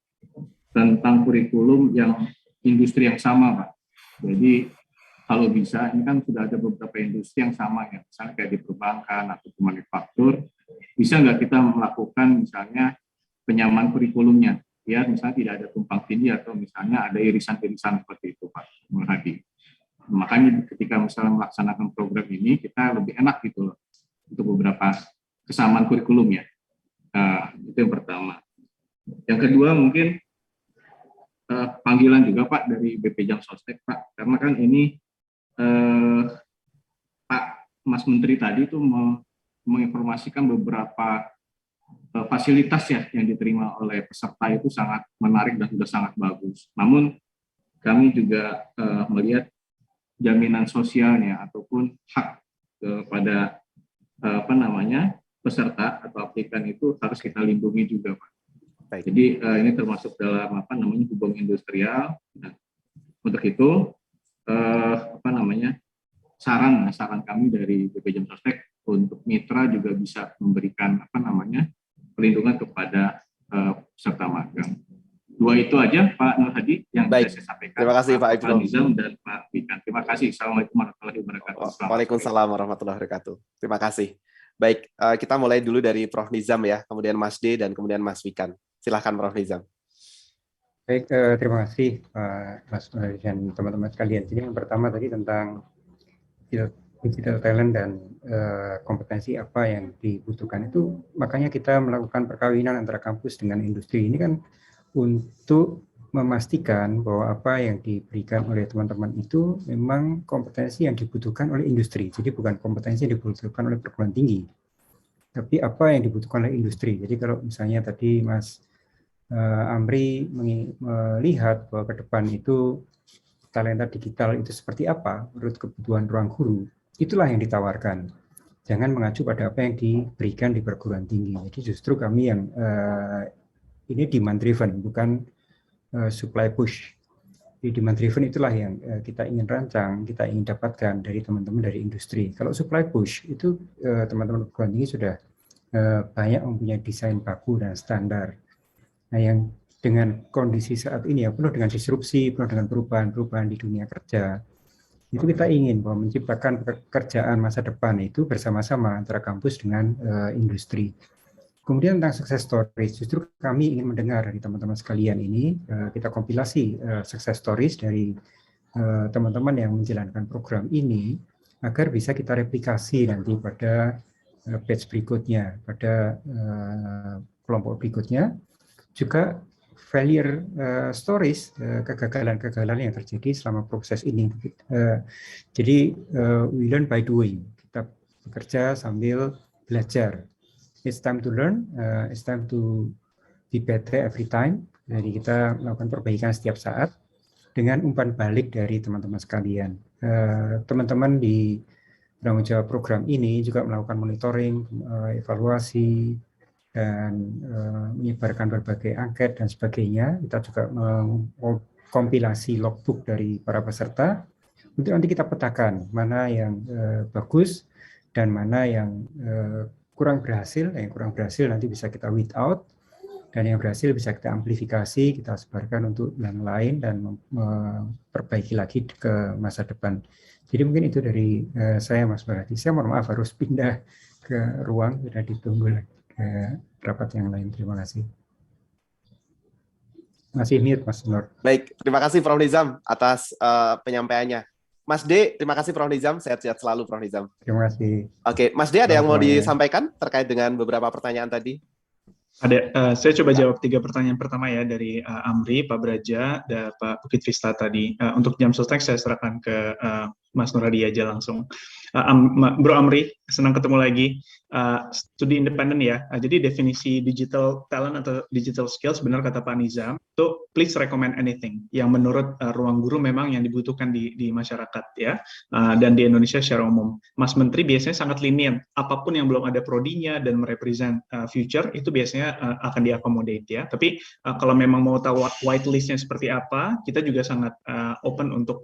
tentang kurikulum yang industri yang sama, Pak. Jadi, kalau bisa, ini kan sudah ada beberapa industri yang sama, ya, misalnya kayak di perbankan atau di manufaktur, bisa nggak kita melakukan misalnya penyamaan kurikulumnya? Ya, misalnya tidak ada tumpang tindih atau misalnya ada irisan-irisan seperti itu, Pak Nur Hadi. Makanya ketika misalnya melaksanakan program ini, kita lebih enak gitu loh, untuk beberapa kesamaan kurikulum ya. Itu yang pertama. Yang kedua mungkin panggilan juga Pak dari BP Jam Sostek, Pak, karena kan ini Pak Mas Menteri tadi itu menginformasikan beberapa fasilitas ya yang diterima oleh peserta itu sangat menarik dan sudah sangat bagus. Namun kami juga melihat jaminan sosialnya ataupun hak kepada peserta atau aplikan itu harus kita lindungi juga, Pak. Baik. Jadi ini termasuk dalam hubungan industrial. Nah, untuk itu saran kami dari BP Jam Sostek untuk mitra juga bisa memberikan pelindungan kepada peserta magang. 2 itu aja Pak Nur Hadi yang bisa saya sampaikan. Terima kasih Pak Ibnu dan Pak Wikan. Terima kasih. Assalamualaikum warahmatullahi wabarakatuh. Waalaikumsalam warahmatullahi wabarakatuh. Terima kasih. Baik, kita mulai dulu dari Prof. Nizam ya, kemudian Mas D dan kemudian Mas Wikan. Silahkan Prof. Nizam. Baik, terima kasih Mas dan teman-teman sekalian. Jadi yang pertama tadi tentang digital talent dan kompetensi apa yang dibutuhkan itu, makanya kita melakukan perkawinan antara kampus dengan industri ini kan untuk memastikan bahwa apa yang diberikan oleh teman-teman itu memang kompetensi yang dibutuhkan oleh industri. Jadi bukan kompetensi yang dibutuhkan oleh perguruan tinggi, tapi apa yang dibutuhkan oleh industri. Jadi kalau misalnya tadi Mas Amri melihat bahwa ke depan itu talenta digital itu seperti apa menurut kebutuhan ruang guru, itulah yang ditawarkan. jangan mengacu pada apa yang diberikan di perguruan tinggi. Jadi justru kami yang ini demand driven, bukan supply push. Di demand driven itulah yang kita ingin rancang, kita ingin dapatkan dari teman-teman dari industri. Kalau supply push itu teman-teman perguruan tinggi sudah banyak mempunyai desain baku dan standar. Nah, yang dengan kondisi saat ini ya penuh dengan disrupsi, penuh dengan perubahan-perubahan di dunia kerja. Itu kita ingin bahwa menciptakan pekerjaan masa depan itu bersama-sama antara kampus dengan industri. Kemudian tentang success stories, justru kami ingin mendengar dari teman-teman sekalian ini, kita kompilasi success stories dari teman-teman yang menjalankan program ini, agar bisa kita replikasi nanti pada batch berikutnya, pada kelompok berikutnya, juga failure stories, kegagalan-kegagalan yang terjadi selama proses ini. Jadi we learn by doing. Kita bekerja sambil belajar. It's time to learn. It's time to be better every time. Jadi kita melakukan perbaikan setiap saat dengan umpan balik dari teman-teman sekalian. Teman-teman di penanggung jawab program ini juga melakukan monitoring, evaluasi, dan menyebarkan berbagai angket dan sebagainya. Kita juga mengkompilasi logbook dari para peserta untuk nanti kita petakan mana yang bagus dan mana yang kurang berhasil. Yang kurang berhasil nanti bisa kita weed out, dan yang berhasil bisa kita amplifikasi, kita sebarkan untuk yang lain dan memperbaiki lagi ke masa depan. Jadi mungkin itu dari saya, Mas Barati. Saya mohon maaf harus pindah ke ruang, sudah ditunggu lagi rapat yang lain. Terima kasih. Masih mute, Mas Nur. Baik, terima kasih Prof. Nizam atas penyampaiannya. Mas D, terima kasih Prof. Nizam. Sehat-sehat selalu Prof. Nizam. Terima kasih. Oke, Mas D, ada yang mau disampaikan terkait dengan beberapa pertanyaan tadi? Ada, saya coba jawab 3 pertanyaan pertama ya dari Amri, Pak Braja, dan Pak Bukit Vista tadi. Untuk jam sostek saya serahkan ke Mas Nur Hadi aja langsung. Bro Amri, senang ketemu lagi. Studi independen ya. Jadi definisi digital talent atau digital skills, benar kata Pak Nizam, itu please recommend anything yang menurut ruang guru memang yang dibutuhkan di masyarakat ya, dan di Indonesia secara umum. Mas Menteri biasanya sangat lenient, apapun yang belum ada prodinya dan merepresent future itu biasanya akan diakomodate ya. Tapi kalau memang mau tahu whitelistnya seperti apa, kita juga sangat open untuk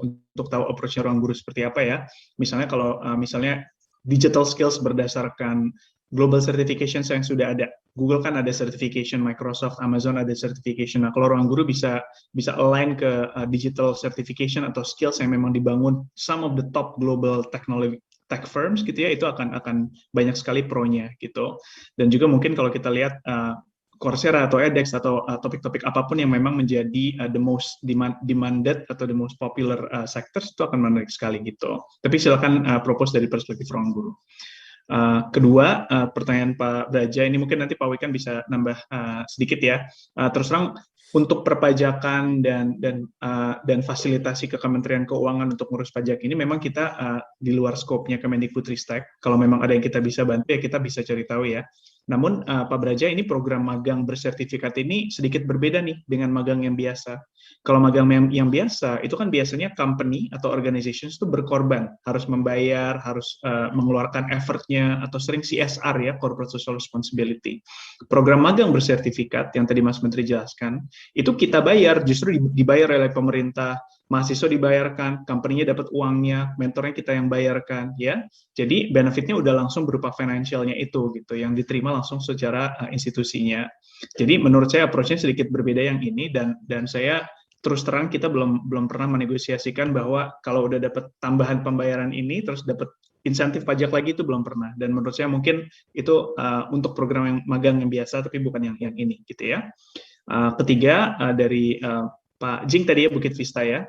tahu approach ruang guru seperti apa ya. Misalnya kalau misalnya digital skills berdasarkan global certifications yang sudah ada. Google kan ada certification, Microsoft, Amazon ada certification. Nah, kalau ruang guru bisa align ke digital certification atau skills yang memang dibangun some of the top global technology tech firms gitu ya, itu akan banyak sekali pro-nya gitu. Dan juga mungkin kalau kita lihat Coursera atau edX atau topik-topik apapun yang memang menjadi the most demanded atau the most popular sectors, itu akan menarik sekali gitu. Tapi silakan propose dari perspektif ruang guru. Kedua, pertanyaan Pak Braja ini mungkin nanti Pak Wikan bisa nambah sedikit ya. Terus terang untuk perpajakan dan fasilitasi ke Kementerian Keuangan untuk ngurus pajak ini memang kita di luar skopnya Kemendikbudristek. Kalau memang ada yang kita bisa bantu ya kita bisa cari tahu ya. Namun Pak Braja, ini program magang bersertifikat ini sedikit berbeda nih dengan magang yang biasa. Kalau magang yang biasa, itu kan biasanya company atau organizations itu berkorban, harus membayar, harus mengeluarkan effort-nya, atau sering CSR ya, Corporate Social Responsibility. Program magang bersertifikat yang tadi Mas Menteri jelaskan, itu kita bayar, justru dibayar oleh pemerintah, mahasiswa dibayarkan, company-nya dapat uangnya, mentornya kita yang bayarkan, ya. Jadi benefitnya udah langsung berupa financialnya itu, gitu, yang diterima langsung secara institusinya. Jadi menurut saya approach-nya sedikit berbeda yang ini, dan saya terus terang kita belum pernah menegosiasikan bahwa kalau udah dapat tambahan pembayaran ini, terus dapat insentif pajak lagi, itu belum pernah. Dan menurut saya mungkin itu untuk program yang magang yang biasa, tapi bukan yang ini, gitu ya. Ketiga, dari Pak Jing tadi ya, Bukit Vista ya.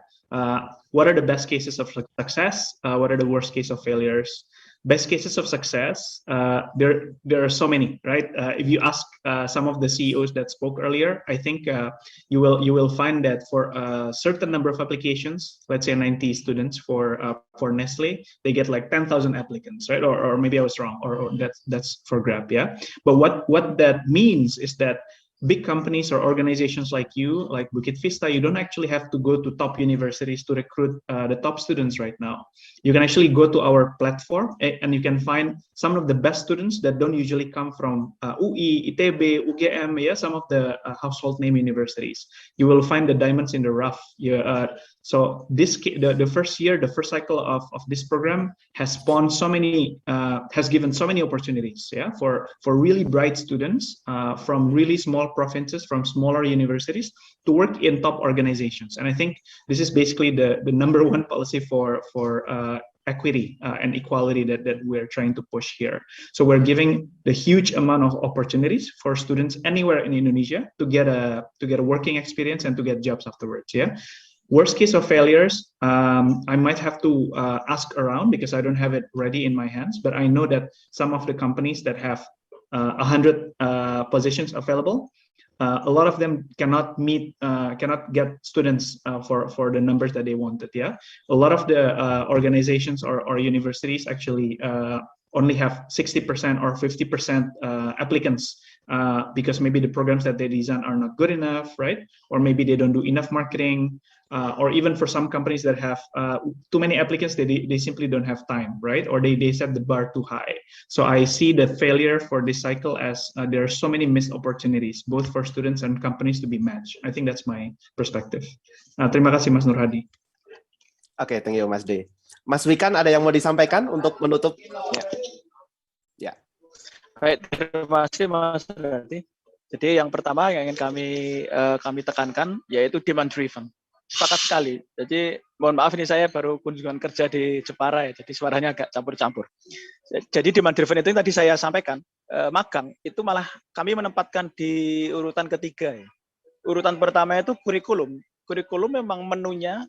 What are the best cases of success? What are the worst case of failures? Best cases of success, there are so many, right? If you ask some of the CEOs that spoke earlier, I think you will find that for a certain number of applications, let's say 90 students for Nestle, they get like 10,000 applicants, right? Or maybe I was wrong, or that's for Grab, yeah. But what that means is that big companies or organizations like you, like Bukit Vista, you don't actually have to go to top universities to recruit the top students right now. You can actually go to our platform and you can find some of the best students that don't usually come from UI, ITB, UGM, yeah, some of the household name universities. You will find the diamonds in the rough. So the first year, the first cycle of this program has spawned so many, has given so many opportunities, yeah, for really bright students from really small provinces, from smaller universities to work in top organizations. And I think this is basically the number one policy for equity and equality that we're trying to push here. So we're giving the huge amount of opportunities for students anywhere in Indonesia to get a working experience and to get jobs afterwards. Yeah. Worst case of failures, I might have to ask around because I don't have it ready in my hands, but I know that some of the companies that have 100 positions available, a lot of them cannot get students for the numbers that they wanted. Yeah, a lot of the organizations or universities actually only have 60% or 50% applicants because maybe the programs that they design are not good enough, right? Or maybe they don't do enough marketing. Or even for some companies that have too many applicants, they simply don't have time, right? Or they set the bar too high. So I see the failure for this cycle as there are so many missed opportunities, both for students and companies to be matched. I think that's my perspective. Terima kasih Mas Nur Hadi. Oke, thank you Mas D. Mas Wikan, ada yang mau disampaikan untuk menutup? Ya. Baik, terima kasih Mas Nur Hadi. Jadi yang pertama yang ingin kami tekankan yaitu demand driven. Sepakat sekali. Jadi mohon maaf ini saya baru kunjungan kerja di Jepara ya, jadi suaranya agak campur-campur. Jadi demand driven itu yang tadi saya sampaikan, magang itu malah kami menempatkan di urutan ketiga ya. Urutan pertama itu kurikulum. Kurikulum memang menunya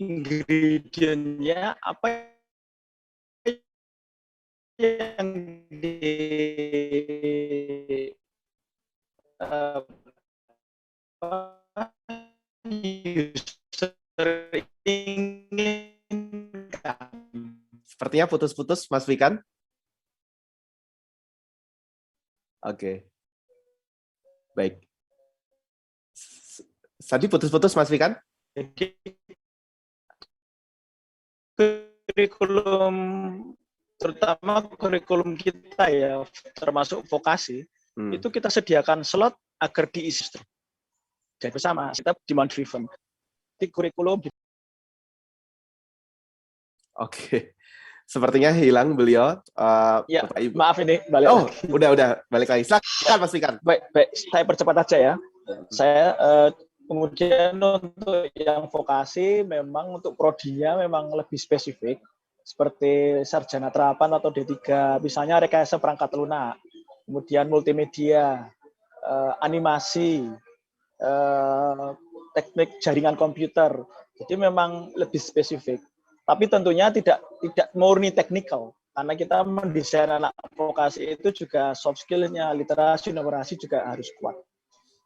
ingredientnya apa yang di user inginkan. Sepertinya putus-putus Mas Wikan. Oke. Baik. Tadi putus-putus Mas Wikan. Jadi kurikulum terutama kurikulum kita ya, termasuk vokasi, itu kita sediakan slot agar diisi. Jadi bersama, kita demand driven. Di kurikulum. Oke, sepertinya hilang beliau. Ya, Bapak Ibu. maaf ini balik. Oh, lagi. udah balik lagi. Silakan Mas Wikan. Baik, saya percepat aja ya. Saya kemudian untuk yang vokasi memang untuk prodinya memang lebih spesifik. Seperti sarjana terapan atau D3, misalnya rekayasa perangkat lunak, kemudian multimedia, animasi, teknik jaringan komputer. Jadi memang lebih spesifik. Tapi tentunya tidak murni teknikal, karena kita mendesain anak vokasi itu juga soft skill-nya, literasi, numerasi juga harus kuat.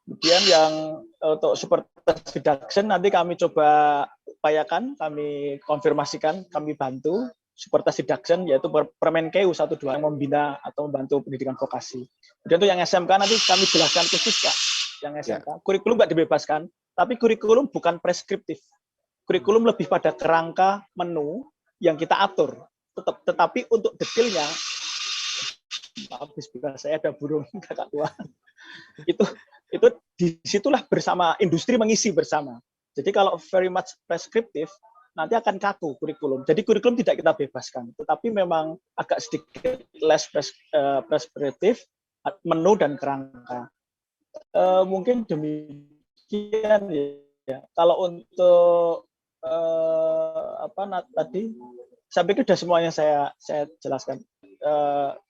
Kemudian yang untuk super test reduction nanti kami coba upayakan, kami konfirmasikan, kami bantu super test reduction yaitu Permenkeu 12 yang membina atau membantu pendidikan vokasi. Kemudian untuk yang SMK nanti kami jelaskan khusus Kak, yang SMK. Kurikulum nggak dibebaskan, tapi kurikulum bukan preskriptif. Kurikulum lebih pada kerangka menu yang kita atur. Tetapi untuk detailnya, habis bukan saya ada burung kakak tua. Itu disitulah bersama industri mengisi bersama. Jadi kalau very much preskriptif nanti akan kaku kurikulum. Jadi kurikulum tidak kita bebaskan, tetapi memang agak sedikit less preskriptif menu dan kerangka. Mungkin demikian ya. Kalau untuk tadi saya pikir sudah semuanya saya jelaskan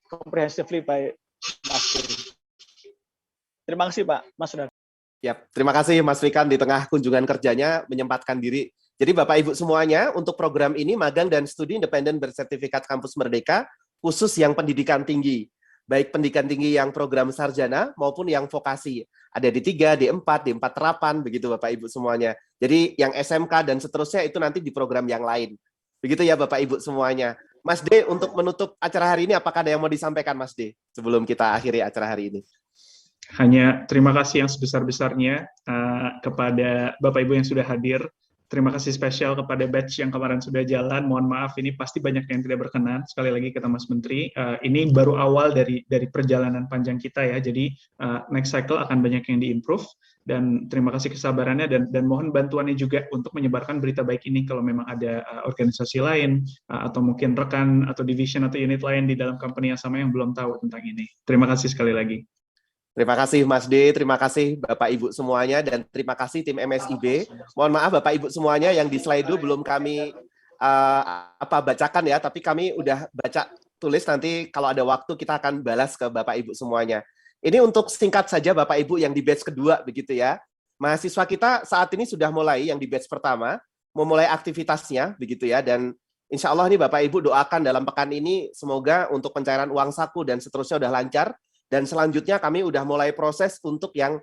comprehensively by Mas Giri. Terima kasih Pak, Mas Sunar. Ya, terima kasih Mas Wikan di tengah kunjungan kerjanya menyempatkan diri. Jadi Bapak Ibu semuanya, untuk program ini magang dan studi independen bersertifikat Kampus Merdeka khusus yang pendidikan tinggi. Baik pendidikan tinggi yang program sarjana maupun yang vokasi. Ada D3, D4, D4 terapan begitu Bapak Ibu semuanya. Jadi yang SMK dan seterusnya itu nanti di program yang lain. Begitu ya Bapak Ibu semuanya. Mas D, untuk menutup acara hari ini, apakah ada yang mau disampaikan Mas D sebelum kita akhiri acara hari ini? Hanya terima kasih yang sebesar-besarnya kepada Bapak Ibu yang sudah hadir. Terima kasih spesial kepada batch yang kemarin sudah jalan. Mohon maaf, ini pasti banyak yang tidak berkenan. Sekali lagi kata Mas Menteri, ini baru awal dari perjalanan panjang kita ya. Jadi next cycle akan banyak yang diimprove. Dan terima kasih kesabarannya dan mohon bantuannya juga untuk menyebarkan berita baik ini kalau memang ada organisasi lain atau mungkin rekan atau division atau unit lain di dalam company yang sama yang belum tahu tentang ini. Terima kasih sekali lagi. Terima kasih Mas D, terima kasih Bapak Ibu semuanya, dan terima kasih tim MSIB. Mohon maaf Bapak Ibu semuanya yang di slide belum kami bacakan ya, tapi kami udah baca tulis, nanti kalau ada waktu kita akan balas ke Bapak Ibu semuanya. Ini untuk singkat saja Bapak Ibu yang di batch kedua begitu ya. Mahasiswa kita saat ini sudah mulai yang di batch pertama, memulai aktivitasnya begitu ya, dan insya Allah nih Bapak Ibu doakan dalam pekan ini semoga untuk pencairan uang saku dan seterusnya udah lancar. Dan selanjutnya kami udah mulai proses untuk yang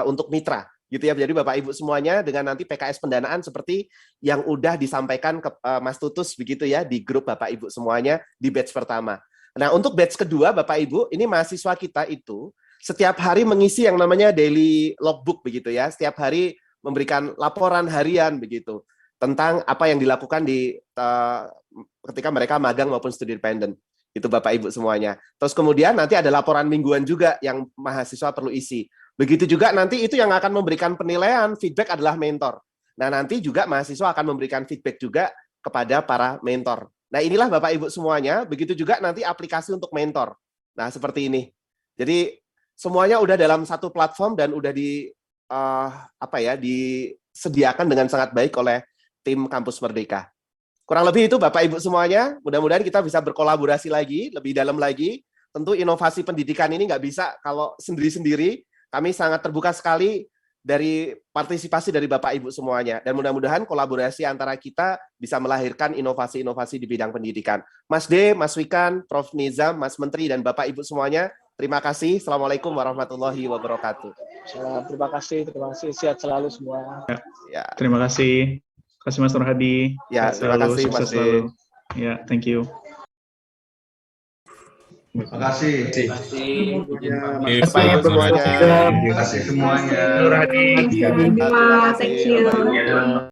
untuk mitra, gitu ya. Jadi Bapak Ibu semuanya dengan nanti PKS pendanaan seperti yang udah disampaikan ke Mas Tutus begitu ya di grup Bapak Ibu semuanya di batch pertama. Nah untuk batch kedua Bapak Ibu, ini mahasiswa kita itu setiap hari mengisi yang namanya daily logbook begitu ya. Setiap hari memberikan laporan harian begitu tentang apa yang dilakukan di ketika mereka magang maupun studi independen. Itu Bapak Ibu semuanya. Terus kemudian nanti ada laporan mingguan juga yang mahasiswa perlu isi. Begitu juga nanti itu yang akan memberikan penilaian, feedback adalah mentor. Nah nanti juga mahasiswa akan memberikan feedback juga kepada para mentor. Nah inilah Bapak Ibu semuanya, begitu juga nanti aplikasi untuk mentor. Nah seperti ini. Jadi semuanya udah dalam satu platform dan udah disediakan dengan sangat baik oleh tim Kampus Merdeka. Kurang lebih itu Bapak Ibu semuanya, mudah-mudahan kita bisa berkolaborasi lagi, lebih dalam lagi. Tentu inovasi pendidikan ini nggak bisa kalau sendiri-sendiri. Kami sangat terbuka sekali dari partisipasi dari Bapak Ibu semuanya. Dan mudah-mudahan kolaborasi antara kita bisa melahirkan inovasi-inovasi di bidang pendidikan. Mas D, Mas Wikan, Prof. Nizam, Mas Menteri, dan Bapak Ibu semuanya, terima kasih. Assalamualaikum warahmatullahi wabarakatuh. Terima kasih. Sehat selalu semua. Ya. Terima kasih. Terima kasih Mas Nur Hadi. Ya, terima kasih Mas D. Ya, thank you. Terima kasih. Terima kasih semuanya. Nur Hadi. Terima kasih. Thank you.